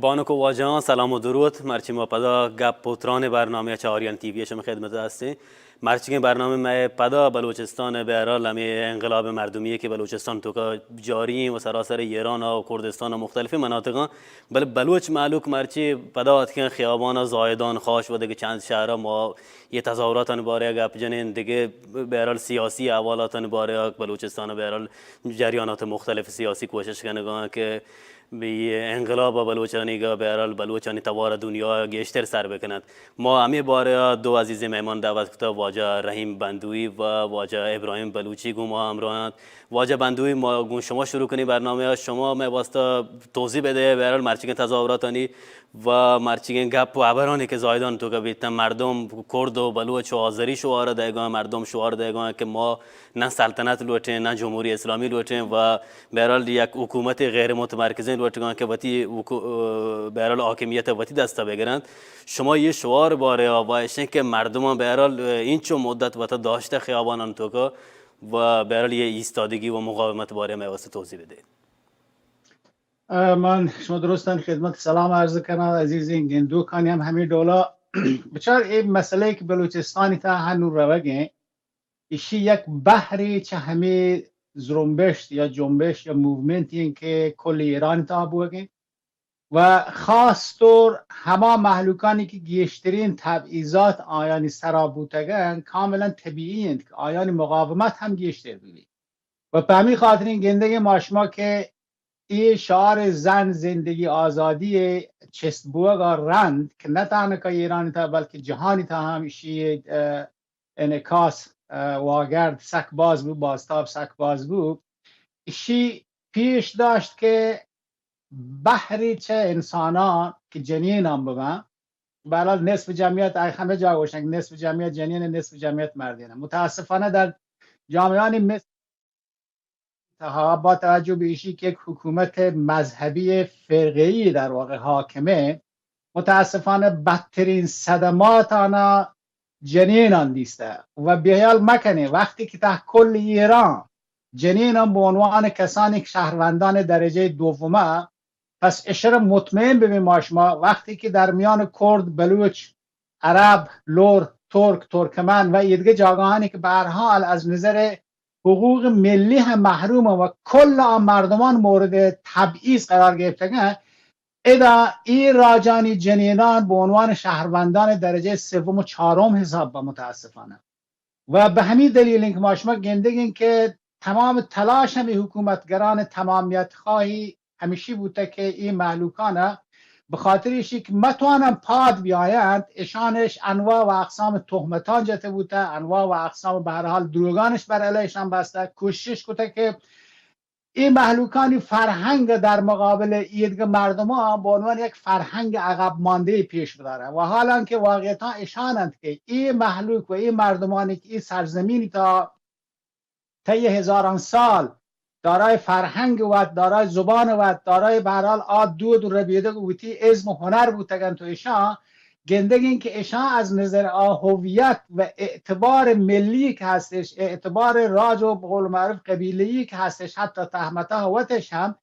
بانک و واجهان سلام و درود مرچی ما پدا گپ پوتران برنامه چهاریان تیوی شما خدمت هستیم. مرچی که برنامه ما پدا بلوچستان به هر حال انقلاب مردمیه که بلوچستان تو که جاری و سراسر ایران و کردستان و مختلف مناطق بل بلوچ معلوک مرچی پدا که خیابان زایدان خاش و دیگه چند شهر ما یه تظاهرات باره گپ جنین دیگه به هر حال سیاسی احوالات باره بلوچستان به هر حال جریانات مختلف سیاسی کوشش کنه که به انقلاب بلوچانی که به هر حال بلوچانی توار دنیا گشتر سر بکند. ما همه بار دو عزیز مهمان دعوت کردیم، واجه رحیم بندوی و واجه ابراهیم بلوچی گو ما همراهند. واجه بندوی ما گون شما شروع کنی برنامه شما ما واسطه توضیح بده به هر حال مرچین تظاهراتانی و مرچین گپ و عبرانی که زایدان تو که بیتن مردم کرد و بلوچ و آذری شعار دایگان مردم شعار دایگان که ما نه سلطنت لوٹیں نه جمهوری اسلامی لوٹیں و به هر حال یک حکومت غیر متمرکزه لوٹگان که وتی به هر حال حاکمیت وتی دست بگیرند. شما یه شعار باره آوایشن که مردم به هر حال این چه مدت وتا داشته خیابانان تو که و به هر حال یه ایستادگی و مقاومت باره ما واسه توضیح بده. من شما درستن خدمت سلام عرض کنم عزیزین گندو کانی هم همین دولا بچار این مسئله که بلوچستانی تا هنو روگه ایشی یک بحری چه همه زرنبشت یا جنبش یا موومنت این که کل ایران تا بوگه و خاص طور همه محلوکانی که گیشترین تبعیضات آیانی سرابوتگن کاملا طبیعی هست که آیانی مقاومت هم گیشتر بگی و به همین خاطر این گنده ماشما که این شعار زن زندگی آزادی چستبوگا رند که نه تنها که ایرانی تا بلکه جهانی تا همیشه انعکاس واگرد سکباز بود بازتاب سکباز بود ایشی پیش داشت که بحری چه انسانان که جنین هم ببن برای نصف جمعیت همه جا گوشن نصف جمعیت جنین نصف جمعیت مردینه متاسفانه در جامعانی مثل با توجه به ایشی که یک حکومت مذهبی فرقه‌ای در واقع حاکمه متاسفانه بدترین صدمات آنها جنین آن دیسته و بیال مکنه وقتی که تا کل ایران جنین هم به عنوان کسانی که شهروندان درجه دومه پس اشاره مطمئن ببین ماشما وقتی که در میان کرد بلوچ عرب لور ترک ترکمن و دیگه جاگاهانی که به هر حال از نظر حقوق ملی هم محرومه و کل آن مردمان مورد تبعیض قرار گرفتگن ادا این راجانی جنینان به عنوان شهروندان درجه سوم و چهارم حساب با متاسفانه و به همین دلیل اینکه ما شما گندگین که تمام تلاش همی حکومتگران تمامیت خواهی همیشه بوده که این محلوکانه به خاطر ایشی که متوانم پاد بیایند اشانش انواع و اقسام تهمتان جته بوده انواع و اقسام به هر حال دروغانش بر علیشان بسته کوشش کنه که این محلوکانی فرهنگ در مقابل ایدگ مردم ها به عنوان یک فرهنگ عقب مانده پیش بداره و حالا که واقعیتا اشانند که این محلوک و این مردمانی که این سرزمینی تا طی هزاران سال دارای فرهنگ و دارای زبان و دارای به هر حال آد دود و ربیده گویتی علم و هنر بودن تو ایشان گندگین که ایشان از نظر هویت و اعتبار ملی که هستش اعتبار راج و بقول معروف قبیله‌ای که هستش حتی تهمته هوتش هم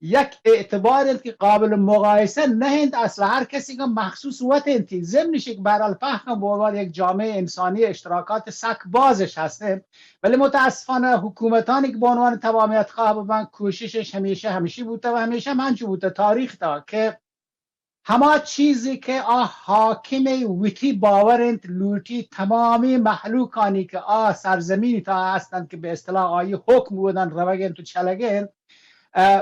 یک اعتبار که قابل مقایسه نهند اصلا هر کسی که مخصوص وقت انتی ضمنش که برال فهم به عنوان یک جامعه انسانی اشتراکات سک بازش هسته ولی متاسفانه حکومتانی که به عنوان تمامیت خواه بودن کوششش همیشه بوده و همیشه منجو بوده تاریخ تا که همه چیزی که حاکم ویتی باورند لوتی تمامی محلوکانی که سرزمینی تا هستند که به اصطلاح آیی حکم بودن روگن تو چلگن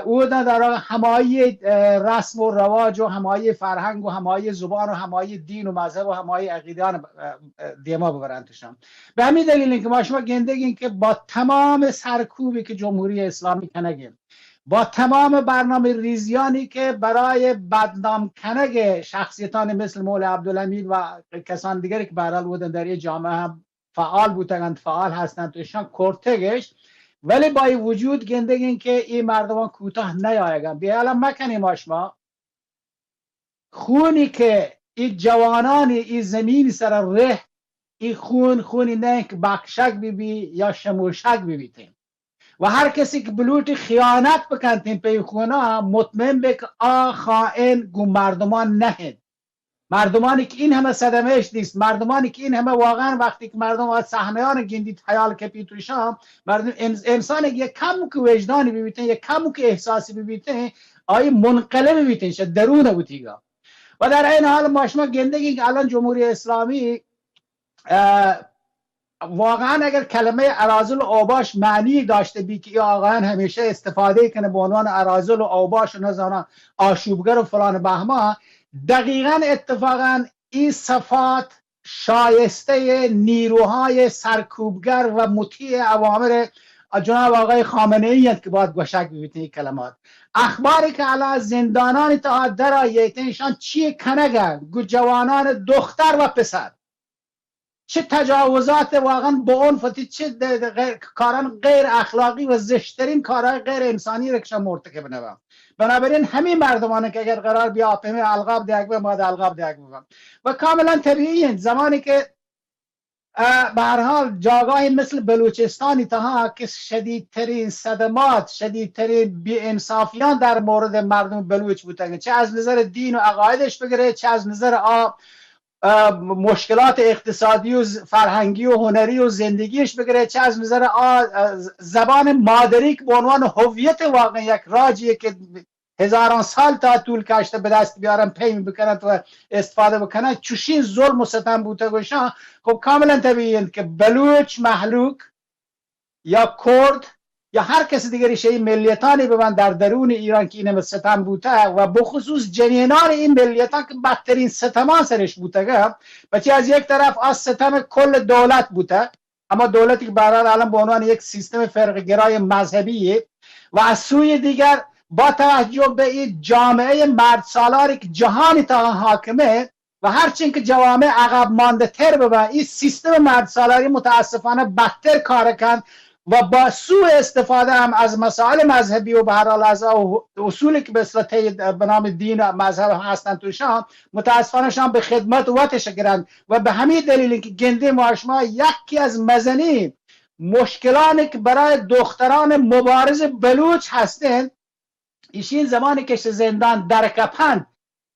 او در همایی رسم و رواج و همایی فرهنگ و همایی زبان و همایی دین و مذهب و همایی عقیدان دیما ببرندشان به همین دلیل که ما شما گندگین که با تمام سرکوبی که جمهوری اسلامی کنگیم با تمام برنامه ریزیانی که برای بدنام کنگ شخصیتان مثل مولا عبدالحمید و کسان دیگری که برحال بودن در یه جامعه هم فعال بودند فعال هستند توشان کرتگش ولی با این وجود گندگین که این مردمان کوتاه نیایگن بیالا مکنیم آشما خونی که این جوانان این زمین سر ره این خونی نه که بکشک بی یا شموشک بی بیتیم و هر کسی که بلوٹ خیانت بکنتین پی خونه مطمئن به که خائن گو مردمان نهید، مردمانی که این همه صدمهش نیست، مردمانی که این همه واقعا وقتی که مردم از صحنه‌ان گندید حیال کپیتوشام مردم انسان یک کم که وجدانی ببیتن، یک کم که احساسی ببیتن، آی منقلب ببیتن شد درون بودیگا. و در این حال ما شما گندگی که الان جمهوری اسلامی واقعا اگر کلمه اراذل و اوباش معنی داشته بی که آقایان همیشه استفاده کنه به عنوان اراذل و اوباش و نزانا آشوبگر و فلان بهما، دقیقا اتفاقا این صفات شایسته نیروهای سرکوبگر و مطیع اوامر جناب آقای خامنه ای که باید گوشک ببینید کلمات. اخباری که علی زندانان تا در آیتینشان چی کنگه جوانان دختر و پسر، چه تجاوزات واقعا با اون فتی، چه کاران غیر اخلاقی و زشترین کارهای غیر انسانی را که مرتکب نبم. بنابراین همین مردمانه که اگر قرار بیا آپیمه القاب دیگ به ما القاب دیگ بگم و کاملا طبیعیه زمانی که به هر حال جاگاهی مثل بلوچستانی تاها که شدیدترین صدمات، شدیدترین بی‌انصافیان در مورد مردم بلوچ بودن، چه از نظر دین و عقایدش بگیره، چه از نظر مشکلات اقتصادی و فرهنگی و هنری و زندگیش بگیره، چه از نظر زبان مادری که به عنوان هویت واقعی یک راجیه که هزاران سال تا طول کشته به دست بیارن پی بکنن و استفاده بکنن، چوشین ظلم و ستم بوده گوشان. خب کاملا طبیعیه که بلوچ محلوک یا کرد یا هر کسی دیگری شیء ملیتانی ببند در درون ایران که اینه ستم بوده و بخصوص جنینان این ملیتان که بدترین ستمان سرش بوده، بچه از یک طرف از ستم کل دولت بوده، اما دولتی که برای الان به عنوان یک سیستم فرقه‌گرای مذهبیه، و از سوی دیگر با توجه به این جامعه مرد سالاری که جهانی تا حاکمه و هرچند که جوامع عقب مانده تر ببن، این سیستم مرد سالاری متاسفانه بدتر کار کن و با سوء استفاده هم از مسائل مذهبی و به هر حال از اصولی که به اصطلاح به نام دین و مذهب هستن توشان متاسفانه شان به خدمت وقتش گرند. و به همین دلیل که گنده ما شما یکی از مزنی مشکلاتی که برای دختران مبارز بلوچ هستند، ایشین زمانی که زندان در کپند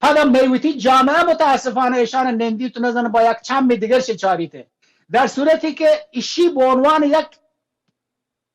پدا میوتی جامعه متاسفانه ایشان نندی تو نزن با یک چند دیگر شچاریته، در صورتی که ایشی به عنوان یک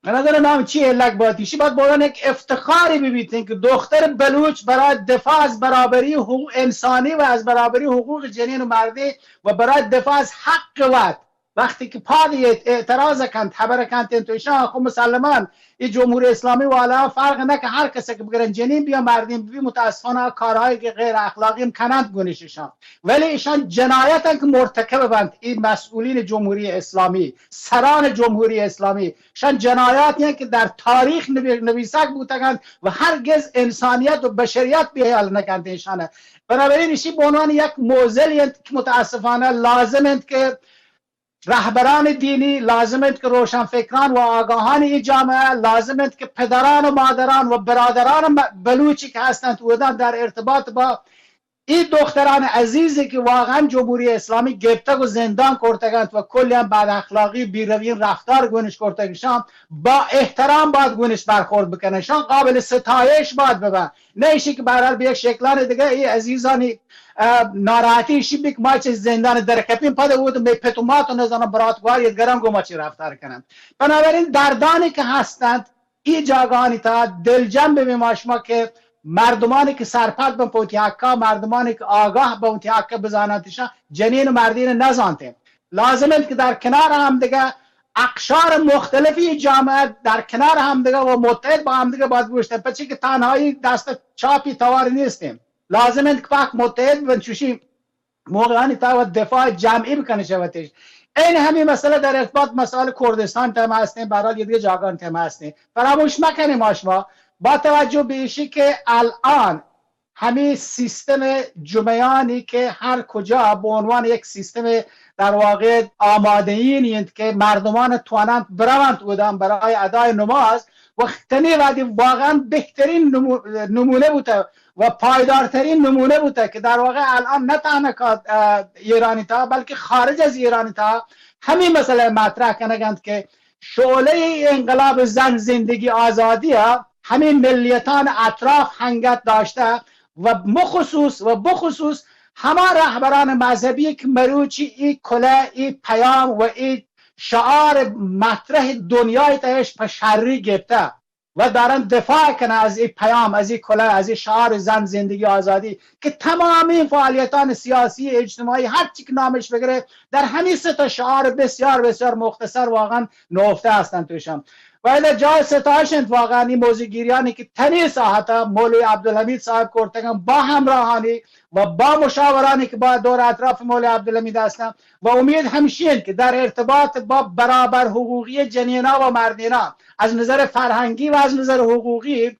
نظر نام چی علک باید ایشی باید بودن یک افتخاری ببینید که دختر بلوچ برای دفاع از برابری حقوق انسانی و از برابری حقوق جنین و مردی و برای دفاع از حق وقتی که پادی اعتراض کند خبر کند تویشان، خب مسلمان این جمهوری اسلامی والا فرق نه که هر کسی که بگرن جنین بیا مردین بی متاسفانه کارهای که غیر اخلاقی هم کنند گونششان، ولی ایشان جنایت که مرتکب بند این مسئولین جمهوری اسلامی، سران جمهوری اسلامی شان جنایت که در تاریخ نویسک بودند و هرگز انسانیت و بشریت بیال نکند ایشانه. بنابراین ایشی به عنوان یک معضلی که متاسفانه لازمند که رهبران دینی، لازمند که روشنفکران و آگاهان این جامعه، لازمند که پدران و مادران و برادران بلوچی که هستند بودن در ارتباط با این دختران عزیزی که واقعا جمهوری اسلامی گرفته و زندان کرده و کلی هم بد اخلاقی بیروین رفتار گونش کرده شان با احترام باید گونش برخورد بکنه، شان قابل ستایش باید ببن، نه ایشی که برحال به یک شکلان دیگه این عزیزانی ناراحتی شیبی که ما چه زندان درکپیم پده بود می پتومات و نزانه براتگوار یدگرم گو ما چی رفتار کنند. بنابراین دردانی که هستند این جاگانی تا دلجم ببین شما که مردمانی که سرپد به پوتی حقا، مردمانی که آگاه به پوتی حقا بزانندشان جنین و مردین نزانتیم، لازمه که در کنار هم دیگه اقشار مختلفی جامعه در کنار هم دیگه و متحد با هم دیگه باید بوشتن، پچه که تنهایی دست چاپی توار نیستیم، لازمه که پاک متحد بنچوشیم موقعانی تا و دفاع جمعی بکنه شوتش. این همین مسئله در ارتباط مسئله کردستان تم هستیم، برای دیگه جاگان تم هستیم. فراموش مکنیم آشما با توجه به ایشی که الان همین سیستم جمعیانی که هر کجا به عنوان یک سیستم در واقع آماده این که مردمان توانند بروند بودن برای ادای نماز وقتنی وقتی واقعا بهترین نمونه بوده و پایدارترین نمونه بوده که در واقع الان نه تنها ایرانی تا بلکه خارج از ایرانی تا همین مسئله مطرح کنند که شعله انقلاب زن زندگی آزادی همین ملیتان اطراف هنگت داشته و بخصوص همه رهبران مذهبی که مروچی این کله این پیام و این شعار مطرح دنیای تایش پشری گفته و دارن دفاع کنه از این پیام، از این کله، از این شعار زن زندگی آزادی که تمامی فعالیتان سیاسی اجتماعی هر چی که نامش بگیره در همین سه تا شعار بسیار بسیار مختصر واقعا نهفته هستن توشم. و الا جای ستایشند واقعا این موضوعگیریانی که تنی ساحت مولوی عبدالحمید صاحب کرتگان با همراهانی و با مشاورانی که با دور اطراف مولوی عبدالحمید هستن و امید همشین که در ارتباط با برابر حقوقی جنینا و مردینا از نظر فرهنگی و از نظر حقوقی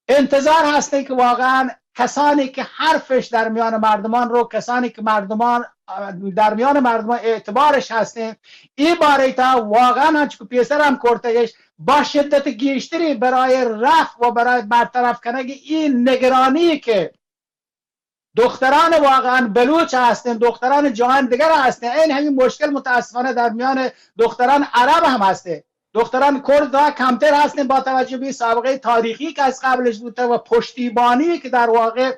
انتظار هسته که واقعا کسانی که حرفش در میان مردمان رو، کسانی که مردمان در میان مردمان اعتبارش هستن این باره تا واقعا هنچه پیسر هم کرتگش با شدت گیشتری برای رفع و برای برطرف کنگ این نگرانی که دختران واقعا بلوچ هستن، دختران جهان دیگر هستن، این همین مشکل متاسفانه در میان دختران عرب هم هسته. دختران کرد ها کمتر هستن با توجه به سابقه تاریخی که از قبلش بوده و پشتیبانی که در واقع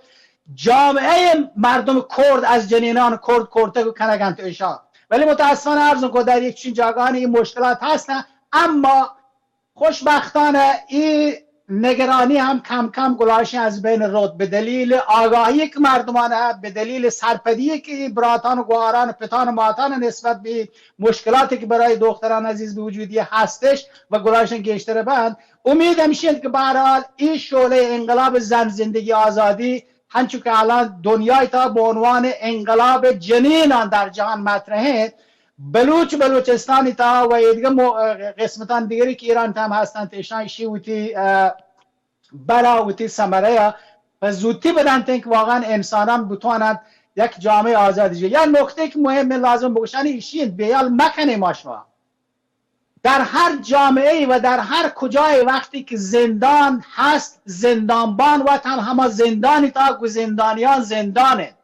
جامعه مردم کرد از جنینان کرد کرده و کنگن تو ایشان. ولی متاسفانه عرض که در یک چین جاگانی این مشکلات هستن، اما خوشبختانه این نگرانی هم کم کم گلاشی از بین رود به دلیل آگاهی که مردمان، به دلیل سرپدی که براتان و گوهران پتان و ماتان نسبت به مشکلاتی که برای دختران عزیز به وجودی هستش و گلاشن گشتره بند. امید همیشه که به هر حال این شعله انقلاب زن زندگی آزادی هنچون که الان دنیای تا به عنوان انقلاب جنینان در جهان مطرحه، بلوچستانی تا و دیگه قسمتان دیگری که ایران هم هستند ایشان شیوتی بلاوتی سمره و زودتی بدن که واقعا انسانان بتوانند یک جامعه آزادی. یا نکته که مهم لازم بگوشن ایشین بیال مکنه ماشما در هر جامعه و در هر کجای وقتی که زندان هست زندانبان و همه زندانی تا که زندانیان زندانه.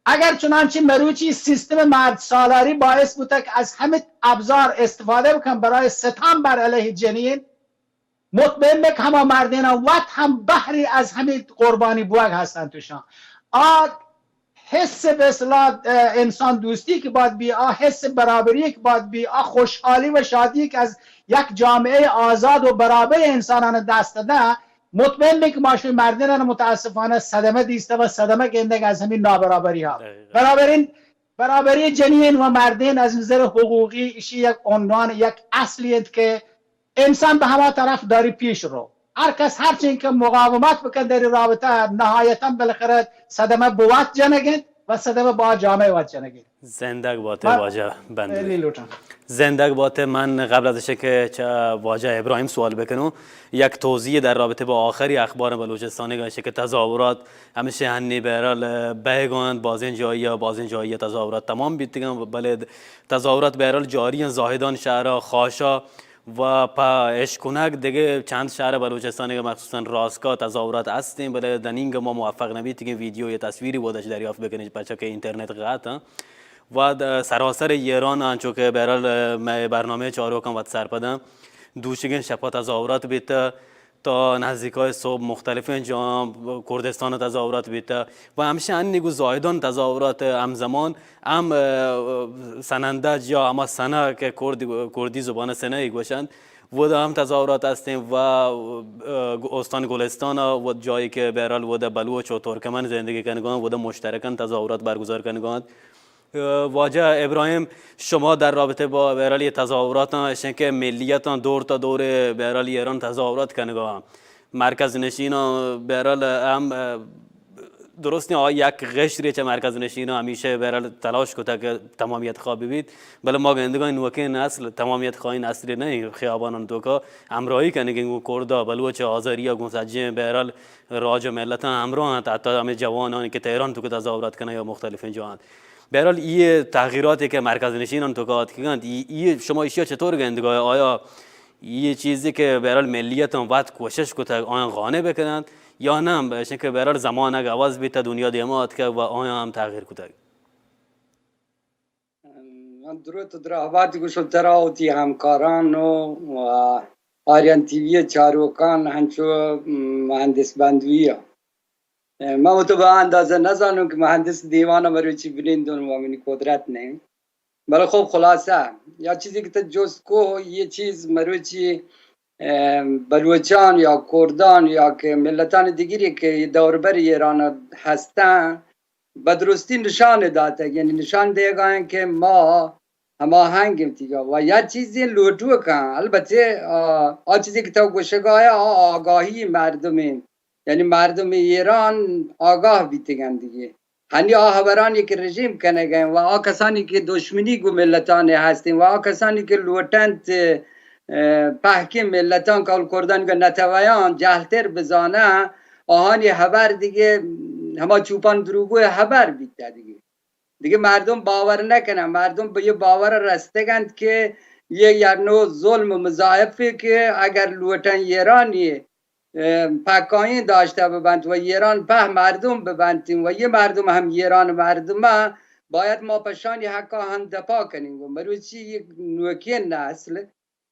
اگر چنانچه مروچی سیستم مرد سالاری باعث بوده که از همه ابزار استفاده بکن برای ستم بر علیه جنین، مطمئن که همه مردین وقت هم بحری از همه قربانی بوگ هستن توشان. حس به اصطلاح انسان دوستی که باید بی، حس برابری که باید بی، خوشحالی و شادی که از یک جامعه آزاد و برابر انسانان دست داده، مطمئن که ماشوی مردین متاسفانه صدمه دیسته و صدمه گنده از همین نابرابری ها. برابری جنین و مردین از نظر حقوقی ایشی یک عنوان، یک اصلیت که انسان به همه طرف داری پیش رو. هر کس هر چین که مقاومت بکن در رابطه نهایتا بالاخره صدمه بوات جنگید و صدمه با جامعه وات جنگید. زندگ باته واجه بنده. زندگ باته. من قبل از که واجه ابراهیم سوال بکنم یک توضیح در رابطه با آخری اخبار بلوچستانی گوشه که تظاهرات همیشه هنی برال بهگان بازین جایی تظاهرات تمام بیتگان، بله تظاهرات برال جاری زاهدان شهر خاشا و پا اشکنک دیگه چند شهر بلوچستانی که مخصوصا راسکا تظاهرات هستیم، بله دنینگ ما موفق نبید که ویدیو یا تصویری بودش دریافت بکنید بچه که اینترنت قطع و سراسر ایران انچو که برال برنامه چهارم و سرپدم دوشگین شپا تظاهرات بیت تا نزدیکای صبح مختلف جا کردستان تظاهرات بیت و همیشه نیگو زاهدان تظاهرات همزمان هم سنندج یا اما سنه که کردی زبان سنه ای گوشند و هم تظاهرات هستیم و استان گلستان و جایی که برال و بلوچ و ترکمن زندگی کنگان و مشترکاً تظاهرات برگزار کنگان. واجه ابراهیم شما در رابطه با برالی تظاهرات هستن که ملیتان دور تا دور برالی ایران تظاهرات کنگاه مرکز نشین برال هم درست نه یک قشری چه مرکز نشین همیشه برال تلاش کتا که تمامیت خواه بید، بله ما گندگان نوکه نسل تمامیت خواهی نسلی نه خیابانان دوکا همراهی کنگین کردا بلوچ آذری گونسجی برال راج ملت همراه حتی همه جوانانی که تهران تو تظاهرات کنه یا مختلف جهان. برحال این تغییراتی که مرکز نشینان تو کات کردند این شما ایشیا چطور گندگاه؟ آیا این چیزی که برحال ملیتان وقت کوشش کرد آیا قانع بکنند یا نه بهشن که برحال زمان اگه عوض بیت دنیا دیمات که و آیا هم تغییر کرد؟ من درود و درهباتی گوشو تراوتی همکاران و آریان تیوی چاروکان هنچو مهندس بندویی ما تو به اندازه نزانم که مهندس دیوان مروچی بلیندون و منی قدرت نه بله خب خلاصه یا چیزی که جز کو یه چیز مروچی بلوچان یا کردان یا که ملتان دیگری که دوربر ایران هستن به درستی نشان داده یعنی نشان دیگه که ما هماهنگیم دیگه و یا چیزی لوٹو کن البته چیزی که تو گوشگاه آگاهی مردمین یعنی مردم ایران آگاه بیتگن دیگه هنی خبرانی که رژیم کنه گن و کسانی که دشمنی گو ملتان هستیم و کسانی که لوٹند پهکی ملتان کال کردن که نتویان جهلتر بزانه آهانی خبر دیگه همه چوپان دروگوی خبر بیده دیگه مردم باور نکنن مردم به یه باور رستگند که یه نوع ظلم مضاعفه که اگر لوٹن ایرانی پاکاین داشته ببند و ایران په مردم ببندیم و یه مردم هم ایران مردمه باید ما پشانی حقا هم دفاع کنیم و مروچی یک نوکی نسل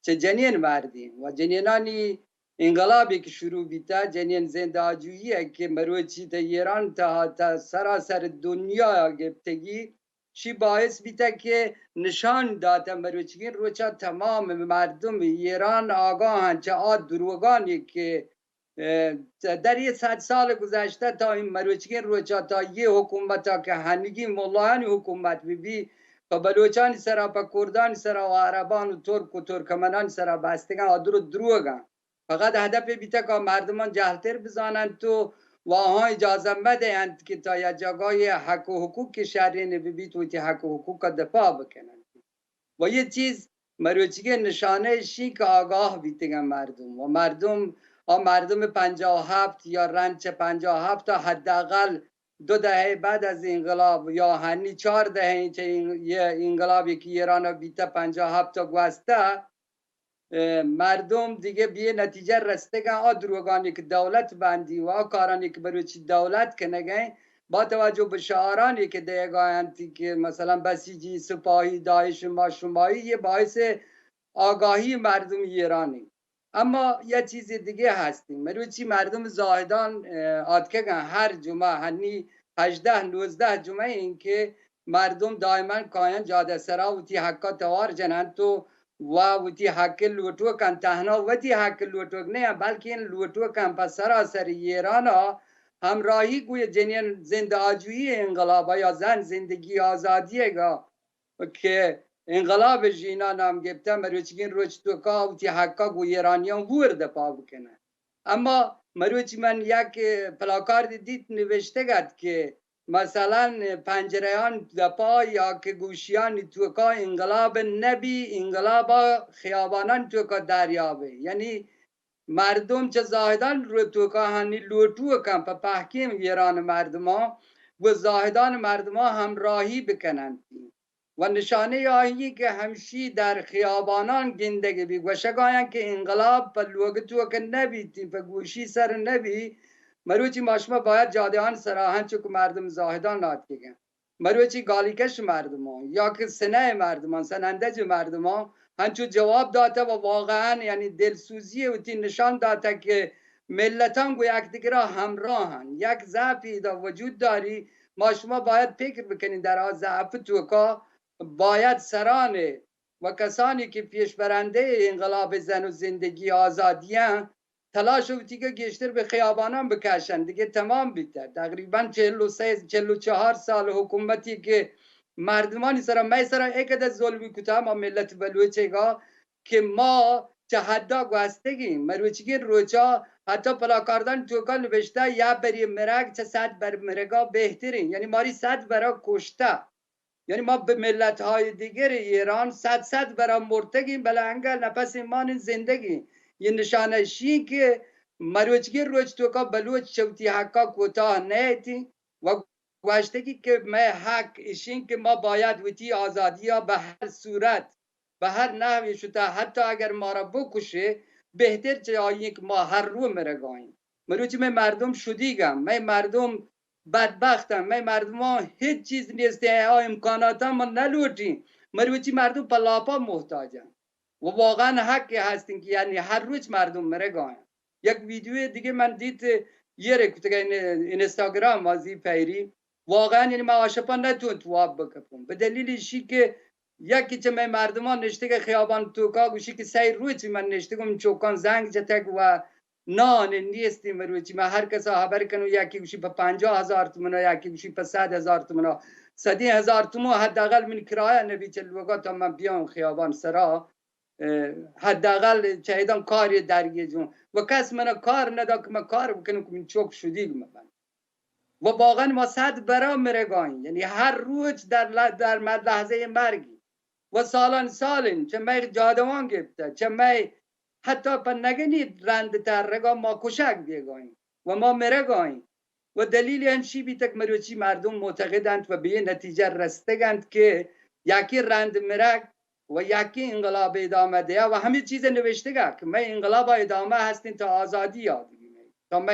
چه جنین مردیم و جنینانی انقلابی که شروع بیتا جنین زنداجویی که مروچی تا ایران تا سراسر دنیا گفتگی چی باعث بیتا که نشان داده مروچی روچا تمام مردم ایران آگاهن چه دروگانی که در یه 100 سال گذشته تا این مروچی روچا تا یه حکومت که هنگی ملایان حکومت بی و بلوچان سرا پا کردان سرا و عربان و ترک و ترکمنان سرا بستگان آدرو دروگان فقط هدف بیتا که مردمان جهلتر بزانند تو و آنها اجازه بدهند که تا یا جاگای حق و حقوق که شهرین بی تو تی حق و حقوق دفاع بکنند و یه چیز مروچی نشانه شی که آگاه بیتگن مردم و مردم 57 یا رنچ 57 تا حداقل 2 دهه بعد از انقلاب یا هنی 4 دهه یه انقلابی که ایران بیتا 57 تا گوسته مردم دیگه بیه نتیجه رستگان دروگانی که دولت بندی و کارانی که بروچی دولت کنگه با توجه به شعارانی که دیگه که مثلا بسیجی سپاهی داعش ما شمایی یه باعث آگاهی مردم ایرانی اما یه چیز دیگه هستیم مروچی مردم زاهدان آدکگن هر جمعه هنی 18-19 جمعه این که مردم دائما کاین جاده سرا و تی حقا توار جنن تو و تی حق لوٹو کن تهنا و تی حق لوٹو نه بلکه این لوٹو کن پس سراسر ایران همراهی گوی جنین زنده آجویی انقلاب یا زن زندگی آزادیه گا که انقلاب جینا نام گفته مروچگین روچ تو کا و تی حقا گو ایرانیان ورد پا بکنه اما مروچ من یک پلاکارد دید نوشته گد که مثلا پنجریان دپا یا که گوشیان توکا انقلاب نبی انقلاب خیابانان توکا دریابه یعنی مردم چه زاهدان رو توکا هنی لوٹو کن پا پحکیم ایران مردما و زاهدان مردما همراهی بکنند و نشانه آهی که همشی در خیابانان گندگی بی و شگاین که انقلاب پا لوگتو که نبی تیم پا گوشی سر نبی مروچی ماشما باید جادهان سراحن چو که مردم زاهدان ناد کگن مروچی گالیکش مردمان یا که سنه مردمان سنندج مردمان هنچو جواب داده و واقعا یعنی دلسوزی و تی نشان داده که ملتان گو یک دیگه را همراهن یک ضعفی دا وجود داری ما شما باید فکر بکنید در آن ضعف توکا باید سرانه و کسانی که پیش برنده انقلاب زن و زندگی آزادیان تلاش و تیگه گشتر به خیابانان بکشن دیگه تمام بیتر تقریبا 43-44 سال حکومتی که مردمانی سرا می سرا ایک ظلمی کتا ما ملت بلوچگا که ما چه حدا گوستگیم مروچگی روچا حتی پلاکاردان توکا نوشته یا بری مرگ چه 100 بر مرگا بهترین یعنی ماری 100 برا کشته یعنی ما به ملت های دیگر ایران 100 برا مرتگیم بلا انگل نفس ایمان زندگی یه نشانه شی که مروچگی روچ توکا بلوچ چوتی حقا کوتاه نیتی و گوشتگی که ما حق اشین که ما باید ویتی آزادی ها به هر صورت به هر نحوی شده حتی اگر ما را بکشه بهتر جایی که ما هر رو مرگاییم مروچی من مردم شدیگم من مردم بدبختم من مردم ها هیچ چیز نیست امکانات ما نلوٹیم مروچی مردم پلاپا محتاجن و واقعا حقی هستین که یعنی هر روز مردم مرگاین. یک ویدیو دیگه من دید یه رکوتگه اینستاگرام وازی پیری واقعا یعنی ما عاشقا نتون تواب بکپم به دلیلشی که یکی چه من مردمان نشته که خیابان توکا گوشی که سه روز من نشته گم چوکان زنگ جتک و نان نیستیم روچی ما هر کس خبر کنو یکی گوشی په 50,000 تومن یکی گوشی په 100,000 تومن 100,000 تومن حداقل من کرایه نبی چلوگا تا من بیام خیابان سرا حداقل چهیدان کاری درگی جون و کس من کار ندا که من کار بکنم که من چوک شدی من و واقعا ما 100 برا مرگاین یعنی هر روز در لحظه مرگی و سالن چه می جادوان گفته چه می حتی پا نگنید رند تر رگا ما کشک بیگاین و ما مرگاین و دلیل انشی بی تک مروچی مردم معتقدند و به نتیجه رستگند که یکی رند مرگ و یکی انقلاب ادامه ده و همه چیز نوشته که ما انقلاب ادامه هستیم تا آزادی یادگیم تا ما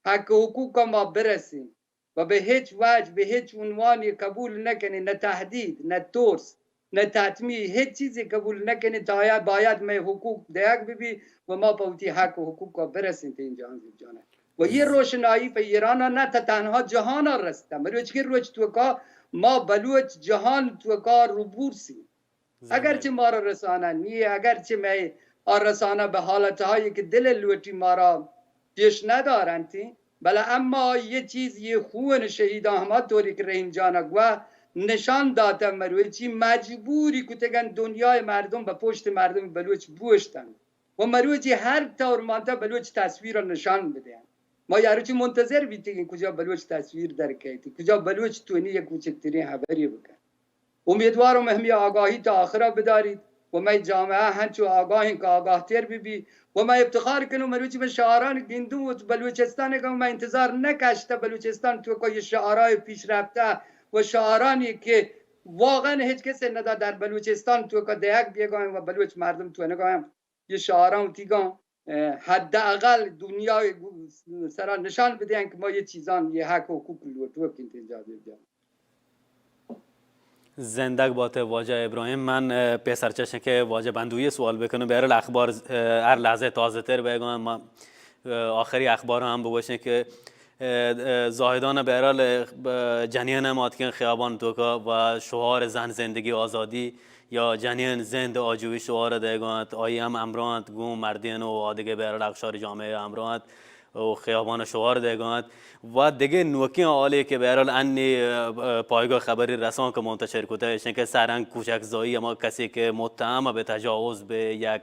حق حقوق ما برسیم و به هیچ وجه به هیچ عنوانی قبول نکنیم نه تهدید نه ترس نه تطمیع هیچ چیزی قبول نکنیم تا باید ما حقوق دیگ ببی و ما پوتی حق و حقوق برسیم تا اینجا جانه و یه روشنایی به ایران نه تا تنها جهان رسته مروچ که روچ توکا ما بلوچ جهان توکا رو بورسیم اگرچه ما را رسانه نیه اگرچه ما رسانه به حالتهایی که دل لوٹی ما را پیش ندارند بله اما یه چیز یه خون شهیدان همه طوری که رحیم جانک و نشان داده مروچی مجبوری کتگن دنیای مردم به پشت مردم بلوچ بوشتن و مروچی هر طور مانده بلوچ تصویر را نشان بدهن ما یاروچی منتظر بیتیم کجا بلوچ تصویر درکیتی کجا بلوچ تونی یک کوچکترین خبری بکن امیدوارم همی آگاهی تا آخرا بدارید و ما جامعه هنچو آگاهی که آگاه تر بی و ما افتخار کنم مروچی به شعاران گندو و بلوچستان که ما انتظار نکشته بلوچستان تو که شعارهای پیش رفته و شعارانی که واقعا هیچ کسی ندا در بلوچستان تو که دیگ بیگایم و بلوچ مردم تو نگایم یه شعاران تیگان حداقل دنیای سرا نشان بدهن که ما یه چیزان یه حق و حقوق لوتو که انتجاب بیدیم زندگ باته واجه ابراهیم من پسرچشن که واجه بندوی سوال بکنم بیارل اخبار هر لحظه تازه تر بگم ما آخری اخبار هم بگوشن که زاهدان بیارل جنین ماتکن خیابان توکا و شعار زن زندگی آزادی یا جنین زند آجوی شعار دیگانت آیی هم امرانت گوم مردین و آدگه بیارل اقشار جامعه امرانت و خیابان شعار دیگانت و دیگه نوکی آلی که بیارال انی پایگاه خبری رسان که منتشر کده ایشن که سرنگ کوچک زایی اما کسی که متهم به تجاوز به یک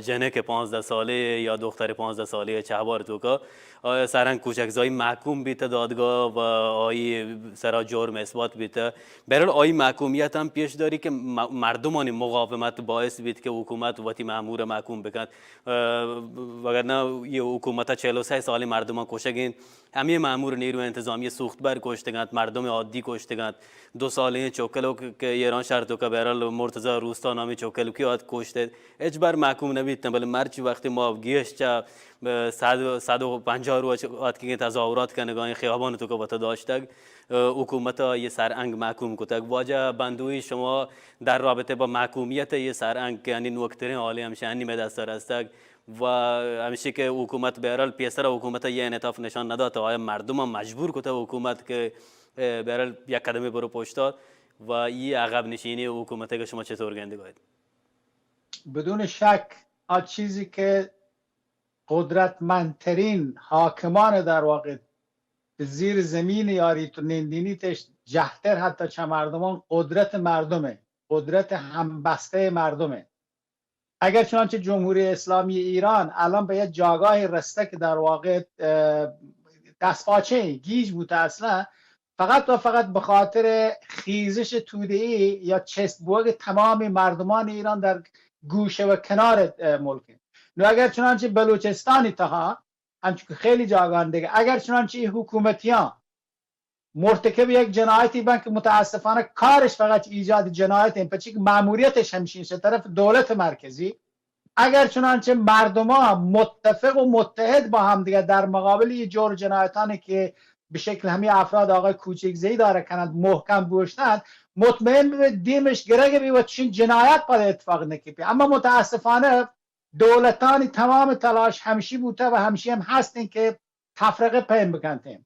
جنک 15 ساله یا دختر 15 ساله چهبار توکا سرنگ کوچک زایی محکوم بیته دادگاه و آیی سرا جرم اثبات بیته برای آیی محکومیت هم پیش داری که مردمانی مقاومت باعث بید که حکومت وقتی مأمور محکوم بکند وگرنه یه حکومت 43 سالی مردمان کشگین همه مأمور نیروی انتظامی سوختبر کشتگند مردم عادی کشتگند 2 ساله چوکلو که ایران شهر تو که برال مرتضی روستا نامی چوکلو کی آد کشته هیچ بر محکوم نبیدن بله مرچی وقتی ما گیش چا 150 روز آد که تظاهرات کنگان خیابان تو که بتا داشتگ حکومت یه سرانگ محکوم کتگ واجه بندوی شما در رابطه با محکومیت یه سرانگ یعنی نوکترین حالی همشه انی مدستر هستگ و همیشه که حکومت بیارال پیسر حکومت یه انعطاف نشان نداد آیا مردم مجبور کته حکومت که بیارال یک قدمی برو پشتاد و این عقب نشینی حکومت که شما چطور گنده گاید؟ بدون شک آن چیزی که قدرتمندترین حاکمان در واقع زیر زمین یاری تو نندینیتش جهتر حتی چه مردمان قدرت مردمه قدرت همبسته مردمه اگر چنانچه جمهوری اسلامی ایران الان به یه جاگاهی رسته که در واقع دستپاچه گیج بوده اصلا فقط و فقط به خاطر خیزش توده‌ای یا چسبوگ تمام مردمان ایران در گوشه و کنار ملک نو اگر چنانچه بلوچستانی تاها همچون که خیلی جاگان دیگه اگر چنانچه این حکومتیان مرتکب یک جنایتی بن که متاسفانه کارش فقط ایجاد جنایت این پچی که ماموریتش همشین طرف دولت مرکزی اگر چنانچه مردمان متفق و متحد با هم دیگه در مقابل یه جور جنایتانی که به شکل همین افراد آقای کوچکزئی داره کنند محکم بوشتند مطمئن دیمش گرگ بی و چین جنایت پر اتفاق نکی. اما متاسفانه دولتانی تمام تلاش همشی بوده و همشی هم هستین که تفرقه پیم بکنتیم،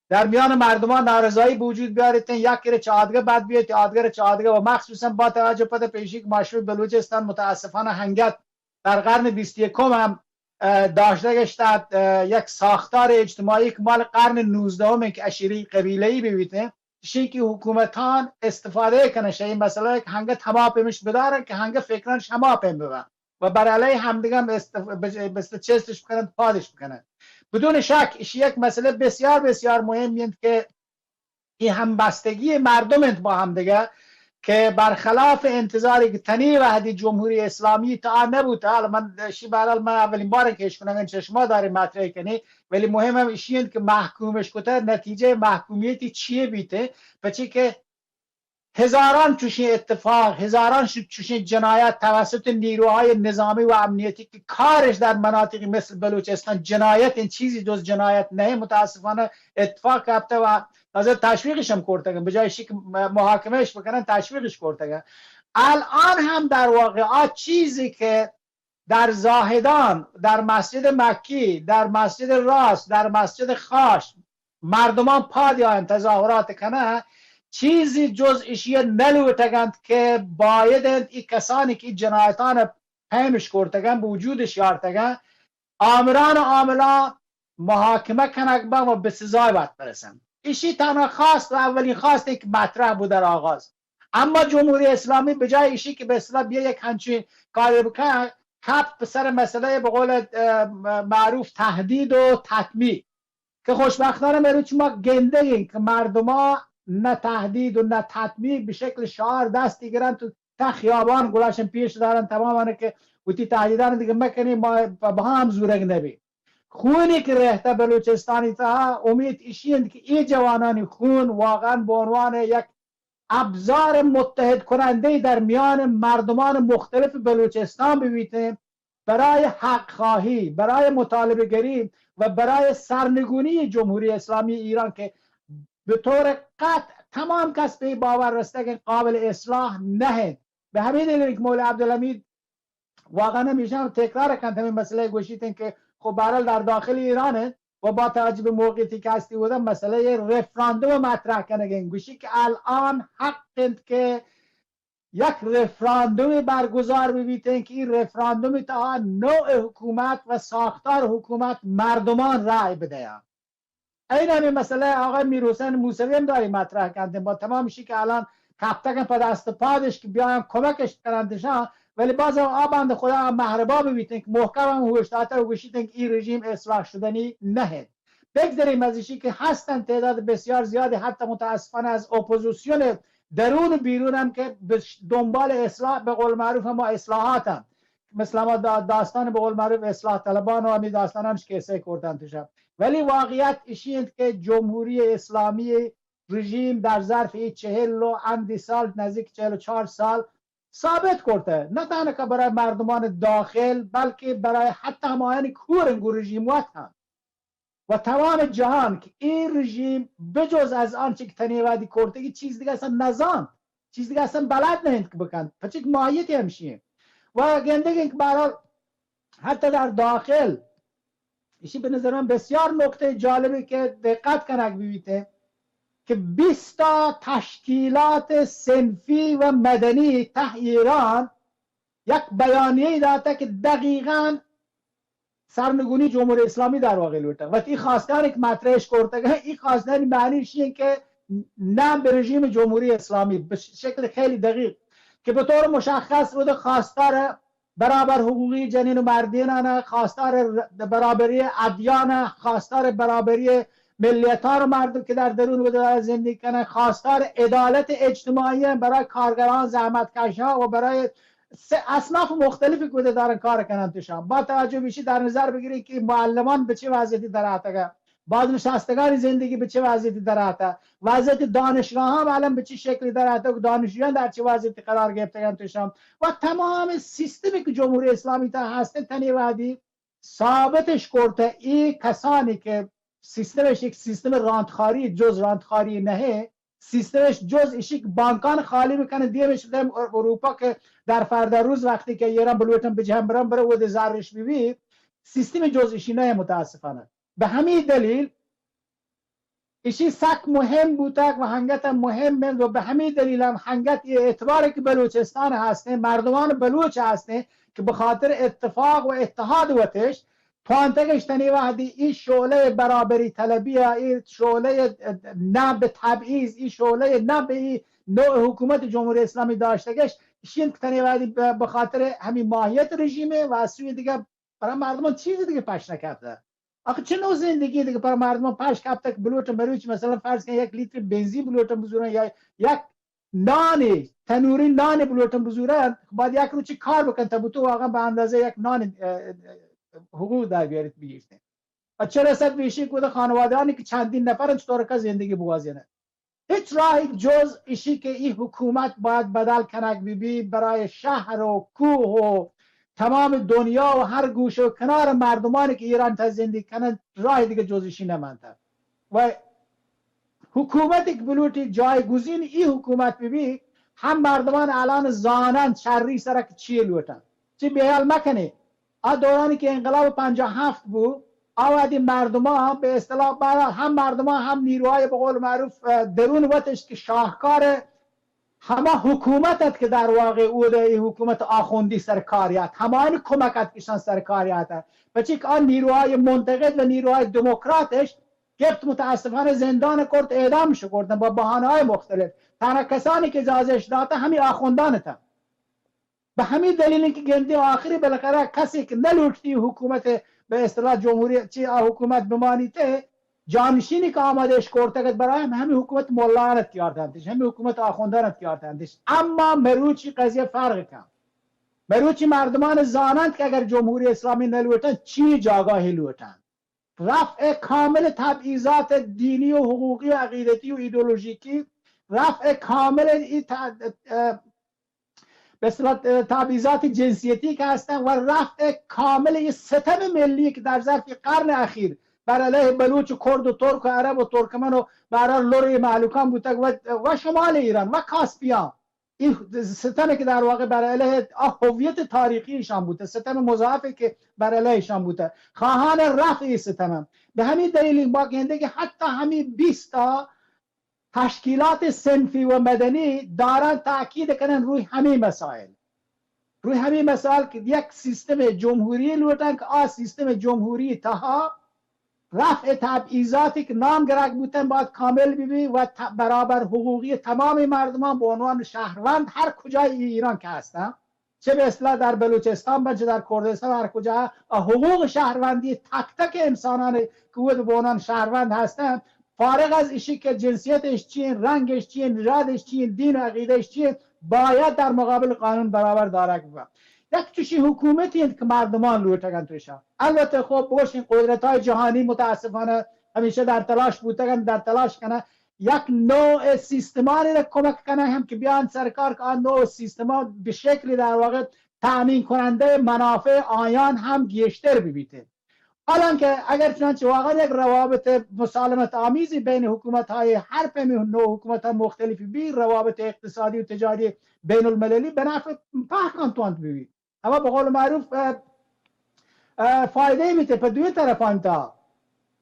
در میان مردمان نارضایی وجود بیارید، یکی رو چادگه بعد بیاید آدگر چادگه، و مخصوصا با توجه به پیشی که مشروع بلوچستان متاسفانه هنگت در قرن 21 هم داشته گشتد یک ساختار اجتماعی که مال قرن 19 که اشیری قبیله‌ای ببیده شی که حکومتان استفاده کنه این مسئله که هنگه تماپمش بدارن که هنگه فکران شما پیم ببن و بر علیه همدیگه مثل چستش بکنن پادش بکنن. بدون شک ایش یک مسئله بسیار بسیار مهمیه که این همبستگی مردم با هم دیگه که برخلاف انتظاری که تنی وحدی جمهوری اسلامی تا نبوده. حالا من برحال من اولین بار کش کنم چشما داریم مطرح کنی، ولی مهم هم ایشیه که محکومش کته نتیجه محکومیتی چیه بیته، بچه که هزاران چوشین اتفاق، هزاران چوشین جنایت توسط نیروهای نظامی و امنیتی که کارش در مناطقی مثل بلوچستان جنایت این چیزی جز جنایت نه، متاسفانه اتفاق کرده و تازه تشویقش هم کرده، به جای که محاکمهش بکنن تشویقش کرده. الان هم در واقع چیزی که در زاهدان، در مسجد مکی، در مسجد راست، در مسجد خاش مردمان پادیان تظاهرات کنه، چیزی جز اشیاء نلوتگند که باید این کسانی که جنایتان پیمش کرتگن به وجودش یارتگن آمران و عاملا محاکمه کنگ و به سزای باید برسن. ایشی تنها خواست و اولین خواسته که مطرح بود در آغاز. اما جمهوری اسلامی به جای ایشی که به اصطلاح بیا یک همچین کاری بکنه، کپ به سر مسئله به قول معروف تهدید و تطمیع که خوشبختانه میروچ ما گنده این که مردما نه تهدید و نه تطمیع به شکل شعار دستی گیرن تو تا خیابان گلاشن پیش دارن تماما که وقتی تهدیدان دیگه مکنی ما با هم زورگ نبی. خونی که رهته بلوچستانی تا امید ایشیند که این جوانانی خون واقعا به عنوان یک ابزار متحد کننده در میان مردمان مختلف بلوچستان ببیته برای حق خواهی، برای مطالبه گری و برای سرنگونی جمهوری اسلامی ایران که به طور قطع تمام کس به باور رسته که قابل اصلاح نه. به همین دلیل که مولا عبدالحمید واقعا میشم تکرار کردم این مسئله گوشیدن که خب برحال در داخل ایرانه و با توجه به موقعیتی که هستی بودم مسئله رفراندوم مطرح کنه گوشی که الان حقند که یک رفراندوم برگزار ببیتن که این رفراندوم تا نوع حکومت و ساختار حکومت مردمان رای بده. این همین مسئله آقای میرحسین موسوی هم داری مطرح کردیم با تمام شی که الان کپتکن پا دست پادش که بیایم کمکش کنندشان، ولی باز آبند خدا محربا ببیتن که محکم هم هوشتاته و گوشیدن که این رژیم اصلاح شدنی نه. بگذاریم از ایشی که هستن تعداد بسیار زیادی حتی متاسفانه از اپوزیسیون درون و بیرون هم که دنبال اصلاح به قول معروف ما اصلاحات هم مثل ما داستان به قول معروف اصلاح طلبان و همی داستان همش کیسه کردن توشم. ولی واقعیت ایشی که جمهوری اسلامی رژیم در ظرف 40 و اندی سال نزدیک 44 سال ثابت کرده نه تنها که برای مردمان داخل بلکه برای حتی هماهنگ کورنگو رژیمات هم و تمام جهان که این رژیم بجز از آنچه که تنیوادی کرده چیز دیگه اصلا نظام چیز دیگه اصلا بلد نهید که بکن پچه که ماهیتی همشیم و گنده که برای حتی در داخل ایشی به نظر من بسیار نکته جالبی که دقت کنک ببینید که 20 تشکیلات صنفی و مدنی ته ایران یک بیانیه داده که دقیقاً سرنگونی جمهوری اسلامی در واقع لوته و این خواستانی که مطرحش کرده این خواستانی معنیش اینه که نه به رژیم جمهوری اسلامی به شکل خیلی دقیق که به طور مشخص بوده خواستار برابر حقوقی جنین و مردینانه، خواستار برابری ادیان، خواستار برابری ملیتان و مردم که در درون بوده زندگی کنه، خواستار عدالت اجتماعی برای کارگران زحمتکشان و برای اصناف مختلفی که بوده دارن کار کنن توشان. با توجه بیشی در نظر بگیرید که معلمان به چه وضعیتی در آتگه، بازنشستگان زندگی به چه وضعیتی در آته، وضعیت دانشگاه ها الان به چه شکلی در آته و دانشجویان در چه وضعیتی قرار گرفتن توشان و تمام سیستمی که جمهوری اسلامی تا هسته تنی وادی ثابتش کرده این کسانی که سیستمش یک سیستم راندخاری جز راندخاری نه سیستمش جز ایشی که بانکان خالی میکنه دیمش در اروپا که در فردا روز وقتی که ایران بلوتن به جهم برام بره و زرش ببین سیستم جز ایشی نه متاسفانه. به همین دلیل ایشی سک مهم بودک و هنگت مهم من و به همین دلیل هم هنگت اعتباری که بلوچستان هسته مردمان بلوچ هسته که به خاطر اتفاق و اتحاد وتش پانتگش تنی وحدی این شعله برابری طلبی این شعله نه به تبعیض این شعله نه به نوع حکومت جمهوری اسلامی داشتگش ایشین تنی وحدی به خاطر همین ماهیت رژیمه و از سوی دیگه برای مردمان چیزی دیگه پش نکرده. آخه چه نوع زندگی دیگه برای مردمان پش کپته که بلوچ مروچ مثلا فرض کن یک لیتر بنزین بلوچ بزورن یا یک نانی تنوری نان بلوچ بزورن باید یک روچی کار بکن تا تو واقعا به اندازه یک نان حقوق در بیارید بگیرید. و چه رسد بیشی که خانوادهانی که چندین نفرن چطور که زندگی بوازینه. هیچ راهی جز ایشی که این حکومت باید بدل کنک بی برای شهر و کوه و تمام دنیا و هر گوشه و کنار مردمانی که ایران تا زندگی کنند راه دیگه جز ایشی نمانده. و حکومتی که بلوٹی جایگزین این حکومت بی هم مردمان الان زانند شری سرک چیه لوتن چی بیال مکنه. دورانی که انقلاب 57 بود آوادی مردمان به اصطلاح هم مردمان هم نیروهای به قول معروف درون وقتش که شاهکار همه حکومتت که در واقع او ده حکومت آخوندی سرکاریت همه این کمکت کشان سرکاریت بچه که آن نیروهای منتقد و نیروهای دموکراتش گفت متاسفانه زندان کرد اعدام شو کردن با بحانه های مختلف تنها کسانی که اجازهش داده همین آخوندانت به همین دلیل که گنده آخری بالاخره کسی که نلوٹتی حکومت به اصطلاح جمهوری چی حکومت بمانیته جانشینی که آمادهش کرده برای همین حکومت مولانت کردندش همین حکومت آخوندانت کردندش. اما مروچی قضیه فرق کن. مروچی مردمان زانند که اگر جمهوری اسلامی نلوٹن چی جاگاهی لوٹن رفع کامل تبعیضات دینی و حقوقی و عقیدتی و ایدئولوژیکی رفع کامل به اصطلاح تبعیضات جنسیتی که هستن و رفع کامل ستم ملی که در ظرف قرن اخیر بر علیه بلوچ و کرد و ترک و عرب و ترکمن و برای لوری معلوکان بودن و شمال ایران و کاسپیان این ستمی که در واقع بر علیه هویت تاریخیشان بوده ستم مضاعفی که بر علیهشان بوده خواهان رفع ستم. به همین دلیل با گنده که حتی همین 20 تا تشکیلات صنفی و مدنی دارن تاکید کنن روی همین مسائل که یک سیستم جمهوری لوٹن که سیستم جمهوری تها رفع تبعیضاتی که نام گرک بودن باید کامل ببین و برابر حقوقی تمام مردمان به عنوان شهروند هر کجای ایران که هستن چه به اصطلاح در بلوچستان چه در کردستان هر کجا حقوق شهروندی تک تک انسانان که به عنوان شهروند هستن فارغ از ایشی که جنسیتش چیه رنگش چیه نژادش چیه دین و عقیدهش چیه باید در مقابل قانون برابر داره بود. یک چیزی حکومتی که مردمان لوٹگن توشا. البته خب باشین قدرت‌های جهانی متاسفانه همیشه در تلاش بودن در تلاش کنه یک نوع سیستمانی را کمک کنه هم که بیان سرکار که آن نوع سیستما به شکلی در واقع تامین کننده منافع آیان هم گیشتر ببیته. حالا که اگر چنانچه واقعا یک روابط مسالمت آمیزی بین حکومت‌های هر نوع حکومت‌ها مختلفی بی روابط اقتصادی و تجاری بین المللی به نفع پاکان توانت ببین اما به قول معروف فایده میده په دوی طرفان تا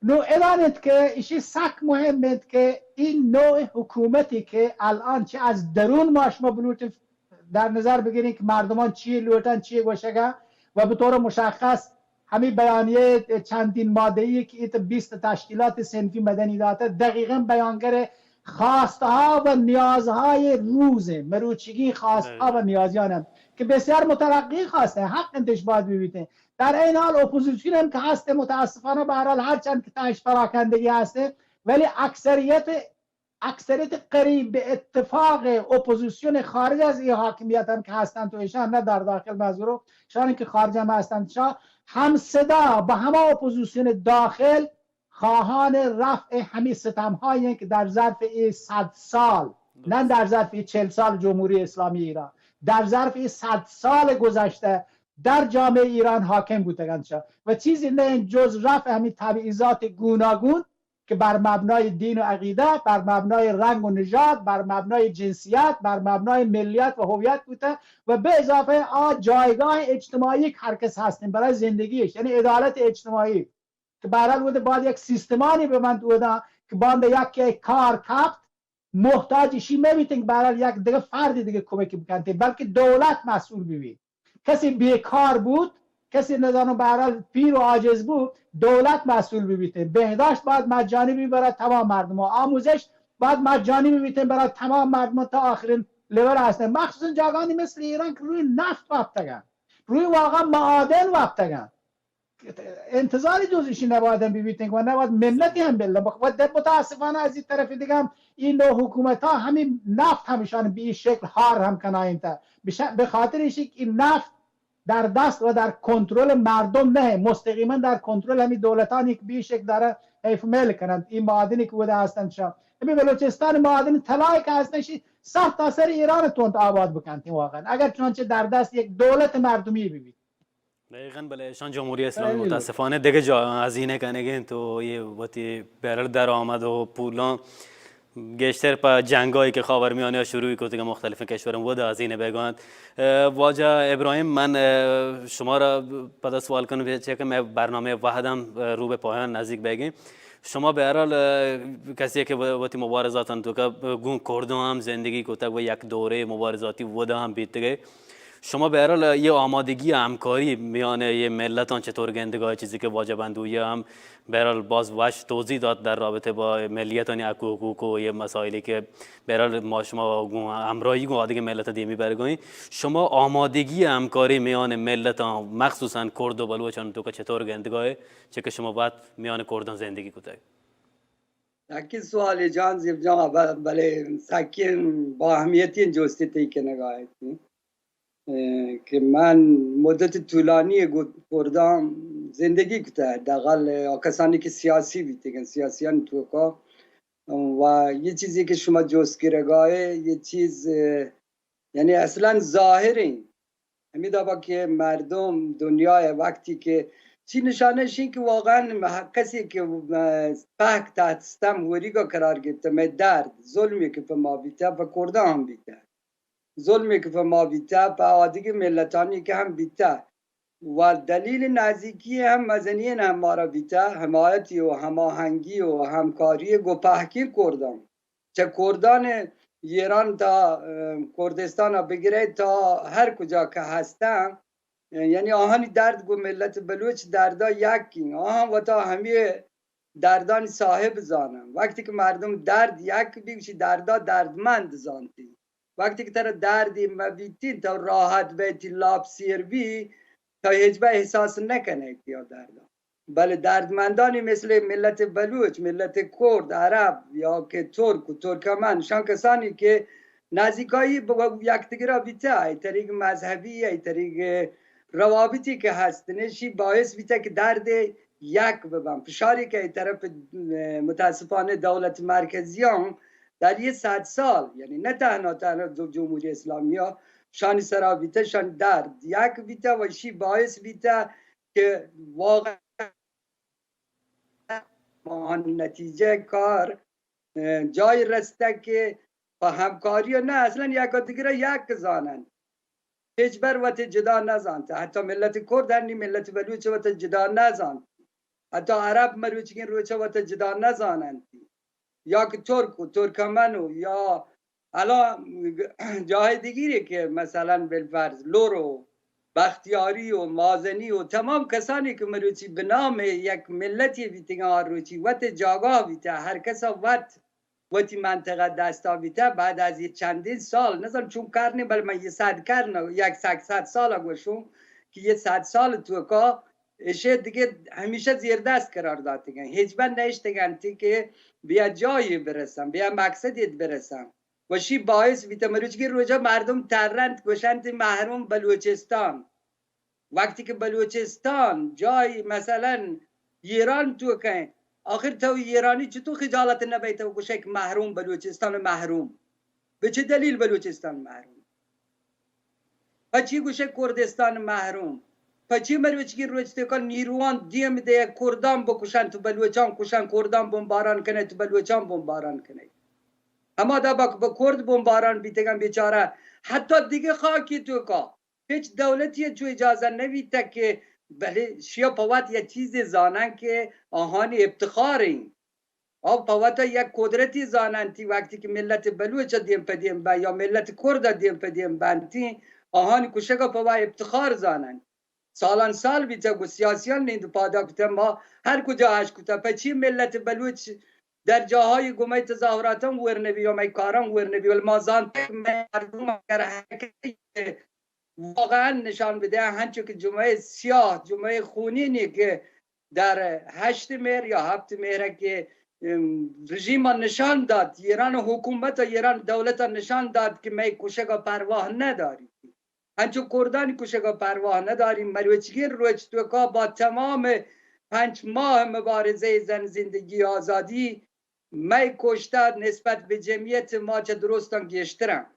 نو اعلانت که ایشی سک مهمه که این نوع حکومتی که الان چه از درون ماشما بلوت در نظر بگیرین که مردمان چی لوتن چی گوشگه و به طور مشخص همین بیانیه چندین ماده‌ای که ایت 20 تشکیلات صنفی مدنی داده دقیقاً بیانگر خواستها و نیازهای روزه مروچگی خواستها و نیازیانم که بسیار مترقی خواسته حق انتش باید ببینه. در این حال اپوزیسیون هم که هسته متاسفانه به هر حال هرچند که تاش پراکندگی هسته ولی اکثریت قریب به اتفاق اپوزیسیون خارج از این حاکمیت هم که هستند تو ایشان نه در داخل مزورو شان که خارج هم هستند هم صدا با همه اپوزیسیون داخل خواهان رفع همین ستم هایی که در ظرف 100 سال نه در ظرف 40 سال جمهوری اسلامی ایران در ظرف 100 سال گذشته در جامعه ایران حاکم بودند و چیزی نه جز رفع همین تبعیضات گوناگون که بر مبنای دین و عقیده، بر مبنای رنگ و نژاد، بر مبنای جنسیت، بر مبنای ملیت و هویت بوده و به اضافه جایگاه اجتماعی که هر کس هستیم برای زندگیش، یعنی عدالت اجتماعی که برای بوده باید یک سیستمانی به من بوده که باید یک کار کپت محتاجشی میبینید که برای یک دیگه فردی دیگه کمکی بکنید، بلکه دولت مسئول ببید. کسی بیکار بود، کسی ندانم برای پیر و عاجز بود، دولت مسئول ببیته. بهداشت باید مجانی بی برای تمام مردم، آموزش باید مجانی ببیته برای تمام مردم تا آخرین لول هستن، مخصوصا جاگانی مثل ایران که روی نفت وابتگن، روی واقعا معادن وابتگن. انتظاری جزشی نباید ببیتن و نباید ملتی هم بلده. و متاسفانه از این طرف دیگه هم این نوع حکومت ها همین نفت همیشان به این شکل هار هم کناین تا به خاطر این نفت در دست و در کنترل مردم نه، مستقیما در کنترل همین دولتانی که به شکل داره حیف میل کنند. این معادنی که بوده هستند شما همین بلوچستان معادن طلایی که هستنش 100 تا سر ایران تند آباد بکنید واقعا، اگر چنانچه در دست یک دولت مردمی ببینید. دقیقاً بله، ایشان جمهوری اسلامی متاسفانه دیگه جا هزینه کنگین تو یه وقتی برر در آمد و پولان گشتر پا جنگایی که خاورمیانه شروع کرد که مختلف کشورم بود هزینه بگویند. واجه ابراهیم، من شما را پدا سوال کنم که برنامه وحدم رو به پایان نزدیک بگیم. شما به هر حال کسی که وقتی مبارزاتن تو که گون کردو هم زندگی کرده و یک دوره مبارزاتی وده هم بیتگه، شما به هر حال یه آمادگی همکاری میان یه ملتان چطور گندگاه چیزی که واجب اندویه هم به هر حال باز واش توضیح داد در رابطه با ملیتان حقوق و یه مسائلی که به هر حال ما شما همراهی گو آدیگه ملت دیمی برگوین. شما آمادگی همکاری میان ملتان مخصوصا کرد و بلوچان تو که چطور گندگاه چه که شما بعد میان کردان زندگی کده؟ تاکید سوال جان زیب جان بله ساکن با اهمیتی جستی تی که نگاهی که من مدت طولانی کردم زندگی کده دقل کسانی که سیاسی بیتگن سیاسیان توکا و یه چیزی که شما جست گرگاه یه چیز یعنی اصلا ظاهرین همیدا با که مردم دنیای وقتی که چی نشانش این که واقعا کسی که پاک تحت ستم وریگا قرار گرفته می درد ظلمی که به ما بیته و کرده هم بیته ظلمی که به ما بیته و آدیگ ملتانی که هم بیته و دلیل نزدیکی هم مزنین هم ما را بیته حمایتی و هماهنگی و همکاری گپهکی کردن چه کردان ایران تا کردستان بگیره تا هر کجا که هستن، یعنی آهانی درد گو ملت بلوچ دردا یکی آهان و تا همه دردان صاحب زانم. وقتی که مردم درد یک بیشی دردا دردمند زانتی، وقتی که تر دردی مبیتی تا راحت بیتی لاب سیر بی تا هیچ احساس نکنه یا دردا. بله دردمندانی مثل ملت بلوچ، ملت کرد، عرب یا که ترک و ترکمن شان کسانی که نزدیکایی با یکدیگر را بیته ای طریق مذهبی ای طریق روابطی که هستنشی باعث بیته که درد یک ببن. فشاری که ای طرف متاسفانه دولت مرکزیان در یه 100 سال یعنی نه تنها جمهوری اسلامی ها شانی سرا بیته شان درد یک بیته و شی باعث بیته که واقعا نتیجه کار جای رسته که با همکاری نه اصلا یک دیگر یک زانند هیچ بر وقت جدا نزانته. حتی ملت کرد هنی ملت بلوچ وقت جدا نزانت، حتی عرب مروچگین روچه وقت جدا نزانند یا که ترک و ترکمنو یا حالا جای دیگری که مثلا بالفرض لورو بختیاری و مازنی و تمام کسانی که مروچی به نام یک ملتی بیتگاه روچی وقت جاگاه بیته هر کسا وقتی منطقه دستا بیته بعد از یه چندین سال نظر چون کرنی بل من یه 100 کرنه یک 100 سال گوشون که یه 100 سال تو که اشی دیگه همیشه زیر دست قرار دادگن هیچ بند نشتگن که بیا جایی برسم بیا مقصدیت برسم و شی باعث بیته مروچگی روجا مردم ترند گوشند محروم بلوچستان. وقتی که بلوچستان جای مثلا ایران تو که آخر تو ایرانی چطور خجالت نبیته و گوشه که محروم بلوچستان محروم به چه دلیل بلوچستان محروم؟ و چی گوشه کردستان محروم؟ پچی مروچگی روچ تکان نیروان دیم ده کردان بکشن تو بلوچان کشن کردان بمباران کنه تو بلوچان بمباران کنه اما دا با کرد بمباران بیتگن بیچاره حتی دیگه خاکی تو کا هیچ دولتی جو اجازه نویده که بله شیا پوات یه چیز زانن که آهانی افتخارین او پوات یک قدرتی زانن تی وقتی که ملت بلوچ دیم پدیم با یا ملت کرد دیم پدیم بانتی آهانی کشگا پوا افتخار زانن سالان سال بیچه گو سیاسیان نیند پادا کتا ما هر کجا هش کتا پچی ملت بلوچ در جاهای گمه تظاهراتم ورنبی یا می کارم ورنبی و المازان مردم اگر واقعا نشان بده هنچه که جمعه سیاه جمعه خونینی که در 8 مهر یا 7 مهر که رژیم نشان داد ایران حکومت ایران دولت نشان داد که می کشگا پرواه نداری هنچو کردانی کشگا پرواه نداریم مروچگی روچ توکا با تمام 5 ماه مبارزه زن زندگی آزادی می کشتاد نسبت به جمعیت ما چه درستان گشترم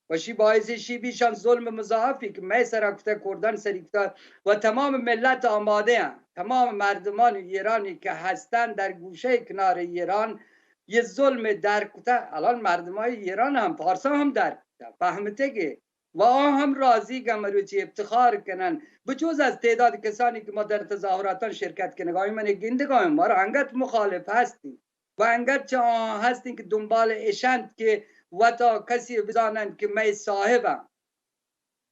و شی باعث شی بیشان ظلم مضاعفی که می سرکته کردن سریکتا و تمام ملت آماده هم. تمام مردمان ایرانی که هستن در گوشه کنار ایران یه ظلم درکته الان مردمان ایران هم پارسا هم درکته فهمته که و هم راضی گمروچی افتخار کنن بجز از تعداد کسانی که ما در تظاهراتان شرکت کنگاهی من گندگاه ما را انگت مخالف هستیم و انگت چه هستیم که دنبال اشند که و تا کسی بزانند که می صاحبم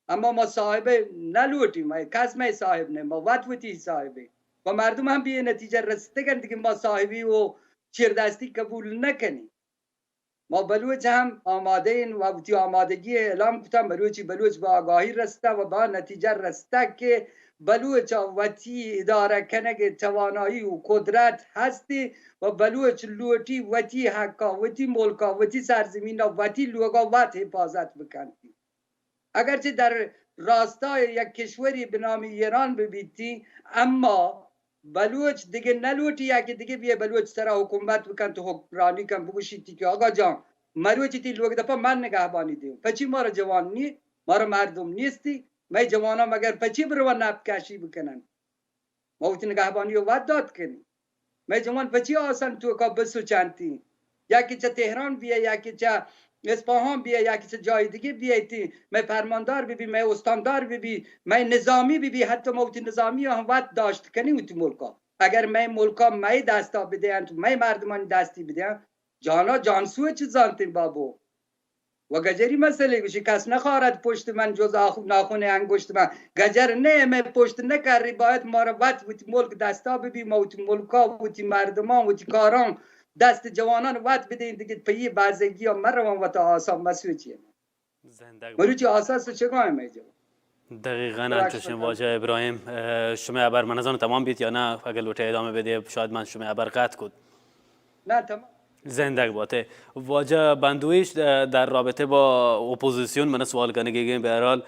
اما ما صاحب نلوٹیم کس می صاحب نه ما وطوتی صاحبه و مردم هم به نتیجه رسیده کند که ما صاحبی و چیردستی قبول نکنیم ما بلوچ هم آماده این و وقتی آمادگی اعلام کتم بلوچ با آگاهی رسته و با نتیجه رسته که بلوچ وطی اداره کنگ توانایی و قدرت هستی و بلوچ لوٹی وطی حقا وطی ملکا وطی سرزمین وطی لوگا وط حفاظت بکنی اگرچه در راستای یک کشوری به نام ایران ببیتی اما بلوچ دیگه نلوٹی یا که دیگه بیه بلوچ سرا حکومت بکن تو حکمرانی کن بگوشیتی که آقا جان مروچی تی لوگ دفعه من نگهبانی دیم پچی ما را جوان نی ما را مردم نیستی می جوانا مگر پچی برو نب کشی بکنن ما وقتی نگهبانی رو ود داد کنی می جوان پچی آسان تو که بسو چندی یکی چه تهران بیه یکی چه اصفهان بیه یکی چه جای دیگه بیایتی می فرماندار ببی می استاندار ببی می نظامی ببی حتی ما وقتی نظامی هم ود داشت کنی وقتی ملکا اگر می ملکا می دستا بدهن تو می مردمان دستی بدهن جانا جانسوه چه زانتیم بابو و گجری مسئله گوشی کس نخواهد پشت من جز ناخون انگشت من گجر نه من پشت نکردی باید ما را وقت ملک دستا ببی ما وقتی ملکا وقتی مردمان وقتی کاران دست جوانان وقت بدهیم دیگه پیه بازگی ها مروان و تا آسان مسئله چیه مروچی آساس چگاه میجا دقیقاً انچوشن واجه ابراهیم شما عبر من از آن تمام بیت یا نه اگر لوٹه ادامه بده شاید من شما عبر قطع کد نه تمام زندگ باته واجه بندویش در رابطه با اپوزیسیون من سوال کنه گیم به هر حال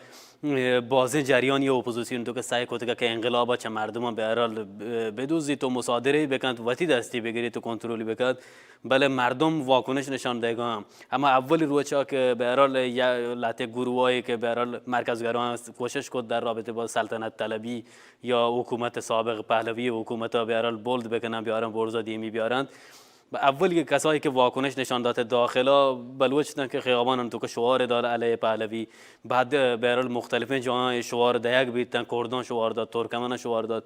بازه جریان یا اپوزیسیون تو که سعی کرده که انقلاب چه مردمان به هر حال بدوزی تو مصادره بکند وقتی دستی بگیری تو کنترلی بکند بله مردم واکنش نشان دهگام اما اولی روچا که به هر حال لات گروهایی که به هر حال مرکزگران کوشش کرد در رابطه با سلطنت طلبی یا حکومت سابق پهلوی حکومت به هر حال بولد بکنن بیارن برزا دیمی بیارن اول کسایی که واکنش نشان داده داخلا بلوچ که خیابان تو که شعار داد علیه پهلوی بعد به هر حال مختلف جاهای شعار دیگ بیتن کردان شعار داد ترکمن شعار داد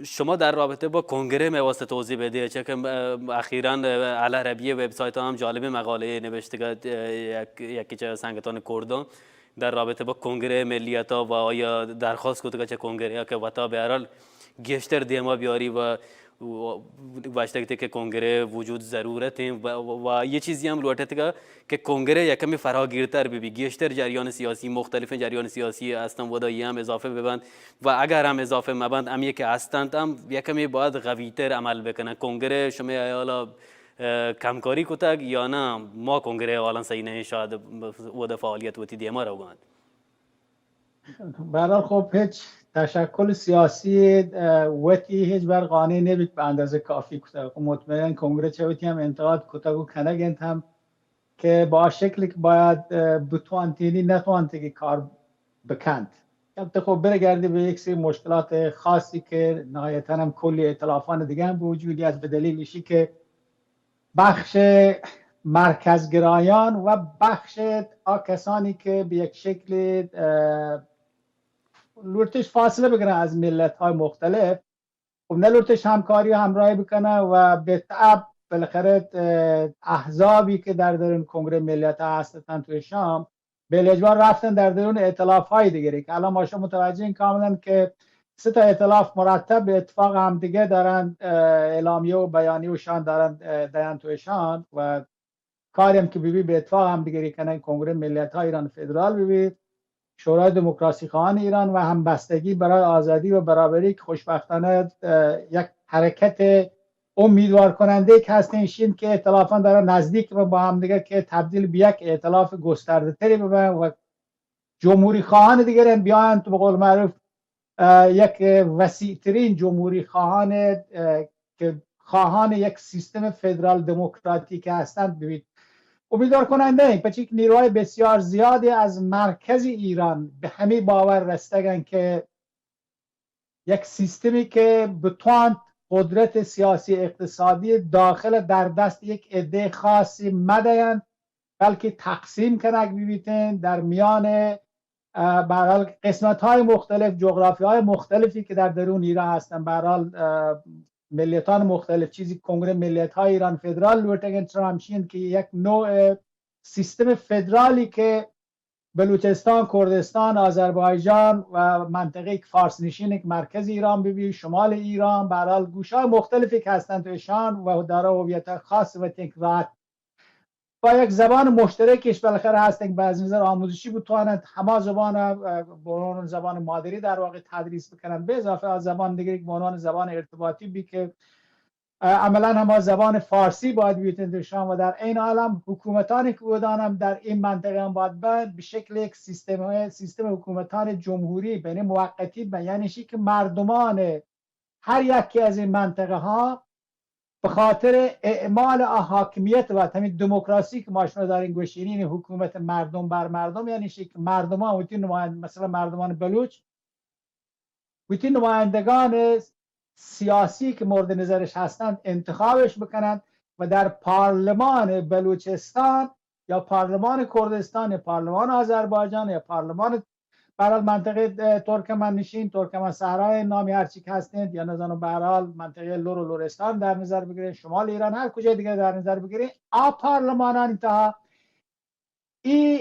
شما در رابطه با کنگره میواسطه توضیح بده چه که اخیراً العربیه وبسایت هم جالب مقاله نوشته که یکی چه سنگتان کردان در رابطه با کنگره ملیت ها و آیا درخواست کرده که کنگره که وتا به هر حال گشتر دیما بیاری و واشتگی که کنگره وجود ضرورت ہے و یہ چیزی هم لوٹه که کنگره یکمی فراگیرتر ببی گشتر جریان سیاسی مختلف جریان سیاسی هستن و دایی هم اضافه ببند و اگر هم اضافه مبند امیه که هستند هم یکمی باید قویتر عمل بکنن کنگره شما حالا کمکاری کتگ یا نه ما کنگره حالا صحیح نه شاید و فعالیت و تیدیه ما رو گوند برای خب هیچ تشکل سیاسی وقتی هیچ بر قانع نبید به اندازه کافی کتگ مطمئن کنگره چه وقتی هم انتقاد کتگ و کنگند هم که با شکلی که باید بتوانتینی نتوانتی که کار بکند البته خب برگردی به یک سری مشکلات خاصی که نهایتا هم کلی ائتلافان دیگه هم به وجودی است، به دلیلشی که بخش مرکزگرایان و بخش کسانی که به یک شکل لورتش فاصله بگیرن از ملت های مختلف، خب نه لورتش همکاری و همراهی بکنه و به طب بالاخره احزابی که در درون کنگره ملت ها هستن توی شام به اجبار رفتن در درون ائتلاف های دیگری که الان ما شما متوجه این کاملا که سه تا ائتلاف مرتب به اتفاق هم دیگه دارن اعلامیه و بیانیه و شان دارن توی شان و کاری هم که بیبی به اتفاق هم دیگری کنن کنگره ملت های ایران فدرال بیبی شورای دموکراسی خواهان ایران و همبستگی برای آزادی و برابری که خوشبختانه یک حرکت امیدوار کننده که هستین که ائتلافان دارن نزدیک با هم دیگه که تبدیل به یک ائتلاف گسترده تری بشن و جمهوری خواهان دیگر بیان تو به قول معروف یک وسیع ترین جمهوری خواهان که خواهان یک سیستم فدرال دموکراتیک هستند ببینید. امیدوار کننده این پچیک نیروهای بسیار زیادی از مرکز ایران به همین باور رسیدن که یک سیستمی که بتواند قدرت سیاسی اقتصادی داخل در دست یک عده خاصی مدین بلکه تقسیم کنک بیبیتن در میان برحال قسمت های مختلف جغرافی های مختلفی که در درون ایران هستن برحال ملیتان مختلف چیزی کنگره ملیت های ایران فدرال لورتگن همچین که یک نوع سیستم فدرالی که بلوچستان، کردستان، آذربایجان و منطقه فارس نشین که مرکز ایران ببینید شمال ایران برحال گوشه های مختلفی که هستند توی شان و داره هویت خاص و تکرار با یک زبان مشترکش بالاخره هستن که از نظر آموزشی بتوانند همه زبان زبان مادری در واقع تدریس بکنن به اضافه از زبان دیگری که به عنوان زبان ارتباطی بی که عملا هم زبان فارسی باید بیتن شام و در این عالم حکومتانی که بودن در این منطقه هم باید به شکل یک سیستم حکومتان جمهوری بین موقتی یعنی که مردمان هر یکی از این منطقه ها به خاطر اعمال حاکمیت و همین دموکراسی که ما شما دارین گوشینین حکومت مردم بر مردم یعنی که مردمان مثلا مردمان بلوچ ویتی نمایندگان سیاسی که مورد نظرش هستند انتخابش بکنند و در پارلمان بلوچستان یا پارلمان کردستان یا پارلمان آذربایجان یا پارلمان برای منطقه ترکمن نشین ترکمن صحرای نامی هرچی که هستند یا نزانو برحال منطقه لور و لورستان در نظر بگیرید شمال ایران هر کجای دیگه در نظر بگیرید پارلمانان انتها این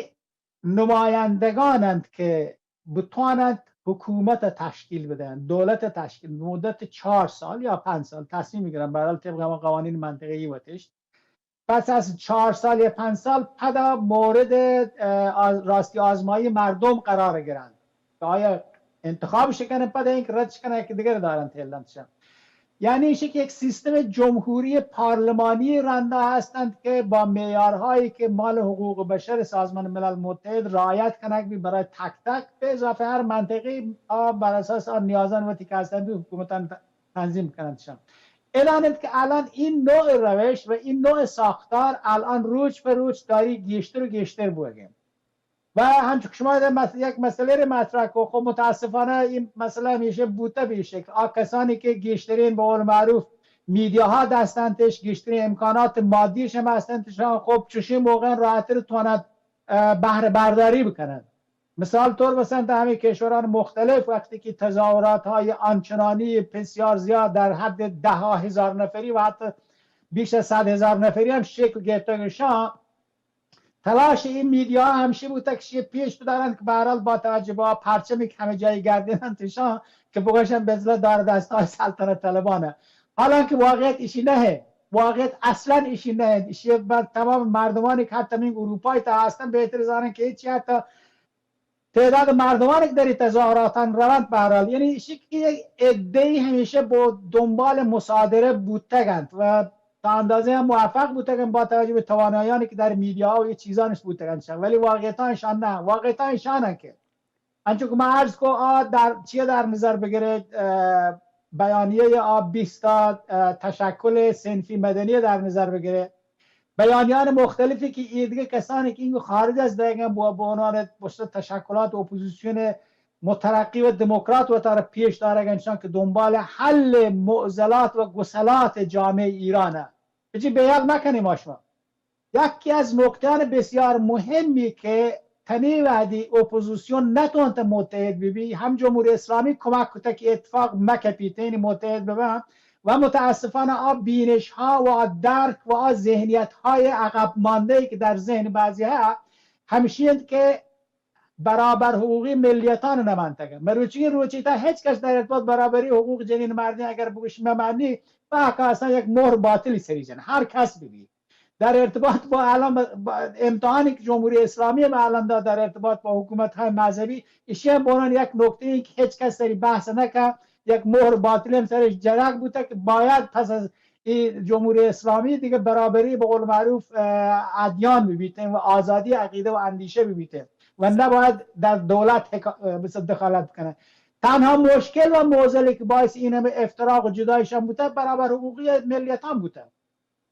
نمایندگانند که بتوانند حکومت تشکیل بدن دولت تشکیل مدت 4 سال یا 5 سال تصمیم میگیرن برحال طبق قوانین منطقه‌ای وتش پس از 4 سال یا 5 سال پدا مورد راستی آزمایی مردم قرار گیرند که آیا انتخابش کنن پدا این که ردش کنن که دیگر دارن تهلندشن یعنی ایشه که یک سیستم جمهوری پارلمانی رنده هستند که با معیارهایی که مال حقوق بشر سازمان ملل متحد رعایت کنند برای تک تک به اضافه هر منطقه بر اساس آن نیازان و تیک هستند حکومتان تنظیم کنندشن اعلانند که الان این نوع روش و این نوع ساختار الان روز به روز داری گیشتر و گیشتر بوگیم و همچون که شما یک مسئله رو مطرح که خب متاسفانه این مسئله میشه بوده به شکل کسانی که گیشترین به قول معروف میدیاها دستندش گیشترین امکانات مادیش هم هستندش خب چشی موقع راحتر تواند بهره برداری بکنند مثال طور مثلا همه کشوران مختلف وقتی که تظاهرات های آنچنانی بسیار زیاد در حد 10,000 نفری و حتی بیش از 100,000 نفری هم شکل گرفته شد تلاش این میدیا همیشه بوده که پیش دارن که به هر حال با توجه به پرچمی که همه جای گردیدن تشان که بگوشن بزله دار دستای سلطنت طلبانه حالا که واقعیت ایشی نه واقعیت اصلا ایشی نه ایشی بر تمام مردمانی که حتی این اروپایی تا هستن بهتر زانن که هیچی حتی تعداد مردمانی که در تظاهراتن روند به هر حال یعنی ایشی که عده‌ای همیشه با دنبال مصادره بودتگند و تا اندازه هم موفق بودن با توجه به تواناییانی که در میدیا و یه چیزانش بودن ولی واقعیتانشان نه واقعیتانشان که انچون که من عرض کو در چیه در نظر بگیرید بیانیه 20 تشکل صنفی مدنی در نظر بگیره بیانیان مختلفی که دیگه کسانی که این خارج از دیگه با عنوان تشکلات اپوزیسیون مترقی و دموکرات و طرف پیش دارگنشان که دنبال حل معضلات و گسلات جامعه ایرانه. بجی بیاد نکنیم آشما. یکی از نکتهان بسیار مهمی که تنی وحدی اپوزیسیون نتونت متحد ببی، هم جمهوری اسلامی کمک کتا که اتفاق مکپیتین متحد ببن و متاسفانه آب بینش ها و درک و ذهنیت های عقب مانده که در ذهن بعضی ها همیشه که برابر حقوقی ملیتان نمانتگه مروچی روچی تا هیچ کس در ارتباط برابری حقوق جنین مردی اگر بگوش ممنی با اصلا یک مهر باطلی سری جن هر کس ببین در ارتباط با الان امتحانی که جمهوری اسلامی الان در ارتباط با حکومت های مذهبی ایشی هم بونان یک نکته ای که هیچ کس سری بحث نکه یک مهر باطلی هم سرش جرق بوده که باید پس از جمهوری اسلامی دیگه برابری به قول معروف ادیان ببیته و آزادی عقیده و اندیشه ببیته و نباید در دولت دخالت کنه. تنها مشکل و معضلی که باعث این همه افتراق و جدایشان بوده برابر حقوقی ملیتان بوده.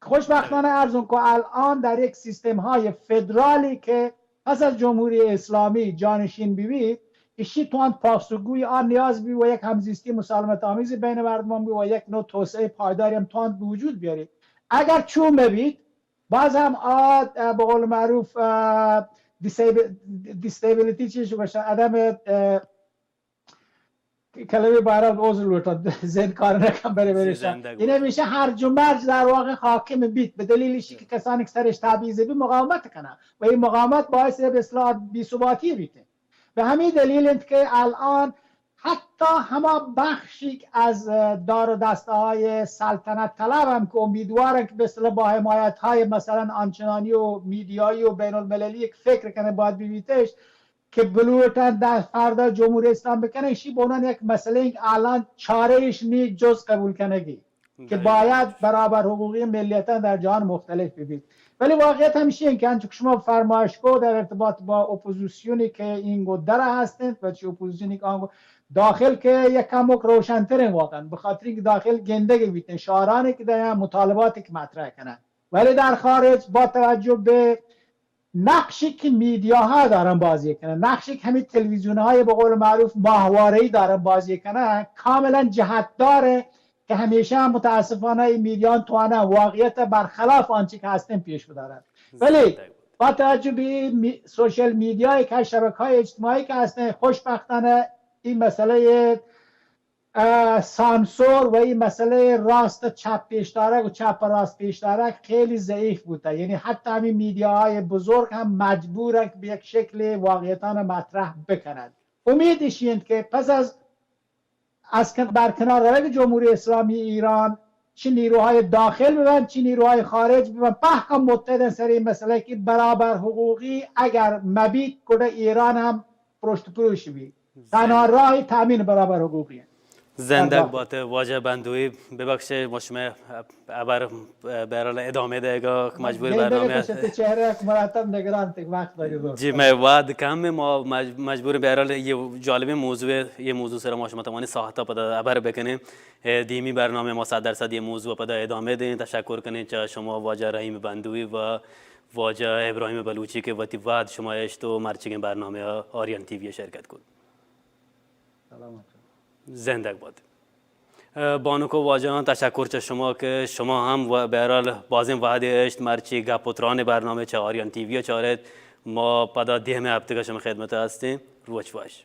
خوشبختانه ارزون که الان در یک سیستم های فدرالی که پس از جمهوری اسلامی جانشین ببید ایشی توان پاسخگوی آن نیاز بی و یک همزیستی مسالمت آمیز بین مردمان بی و یک نوع توسعه پایداری هم توان به وجود بیارید. اگر چون ببید باز هم به قول معروف دیستیبیلیتی چیش باشه عدم کلمه برای عذر لوتا ذهن کار نکن برشن اینه میشه هرج و مرج در واقع حاکم بیت به دلیلشی که کسانی که سرش تبعیض بی مقاومت کنن و این مقاومت باعث به اصلاح بی‌ثباتی بیته. به همین دلیل که الان حتی همه بخشی از دار و دسته های سلطنت طلب هم که امیدوارن که به اصطلاح با حمایت های مثلا آنچنانی و میدیایی و بین المللی یک فکر کنه باید بیتش که بلوتن در فردا جمهوری اسلام بکنه شی بونن یک مسئله این الان چارهش نی جز قبول کنگی که باید برابر حقوقی ملیتان در جهان مختلف ببید. ولی واقعیت همیشه این که انچه شما فرمایش کو در ارتباط با اپوزیسیونی که این گودره هستند و چه اپوزیسیونی که آنگو داخل که یک کم روشن‌ترین واقعا به خاطر اینکه داخل گندگی بیتن شعارانی که در مطالباتی که مطرح کنن، ولی در خارج با توجه به نقشی که میدیاها دارن بازی کنن، نقشی که همین تلویزیون‌های به قول معروف ماهواره‌ای دارن بازی کنن کاملا جهت داره که همیشه متاسفانه این میدیان توانه واقعیت برخلاف آنچه که هستن پیش بدارن. ولی با توجه به سوشال میدیایی که شبکه‌های اجتماعی که هستن خوشبختانه این مسئله سانسور و این مسئله راست چپ پیشدارک و چپ راست پیشدارک خیلی ضعیف بوده. یعنی حتی همین میدیاهای بزرگ هم مجبورن به یک شکل واقعیتان مطرح بکنند. امیدش این که پس از برکنار روی جمهوری اسلامی ایران چه نیروهای داخل ببند چه نیروهای خارج ببند پحکم متحدن سر این مسئله که برابر حقوقی اگر مبید کنه ایران هم پشت پروش بید. تنها راه تامین برابر حقوقی زندگ باته واجه بندوی ببخشه ما شما ابر برال ادامه دیگه مجبور برنامه چهره مرتب نگران تک وقت دارید جی ما وعد کم ما مجبور برال یه جالب موضوع سر ما شما تمانی ساعتا پدا ابر بکنیم دیمی برنامه ما 100% یه موضوع پدا ادامه دین. تشکر کنین که شما واجه رحیم بندوی و واجه ابراهیم بلوچی که وقتی وعد شما اشتو مرچگین برنامه آریان تیوی شرکت کن. سلامت زندگ باد. بانوکو واجهان تشکر چه شما که شما هم برال بازم وعده اشت مرچی گپوتران برنامه چه آریان تیوی چارت ما پدا دیم هفته شما خدمت هستیم. روچ باش.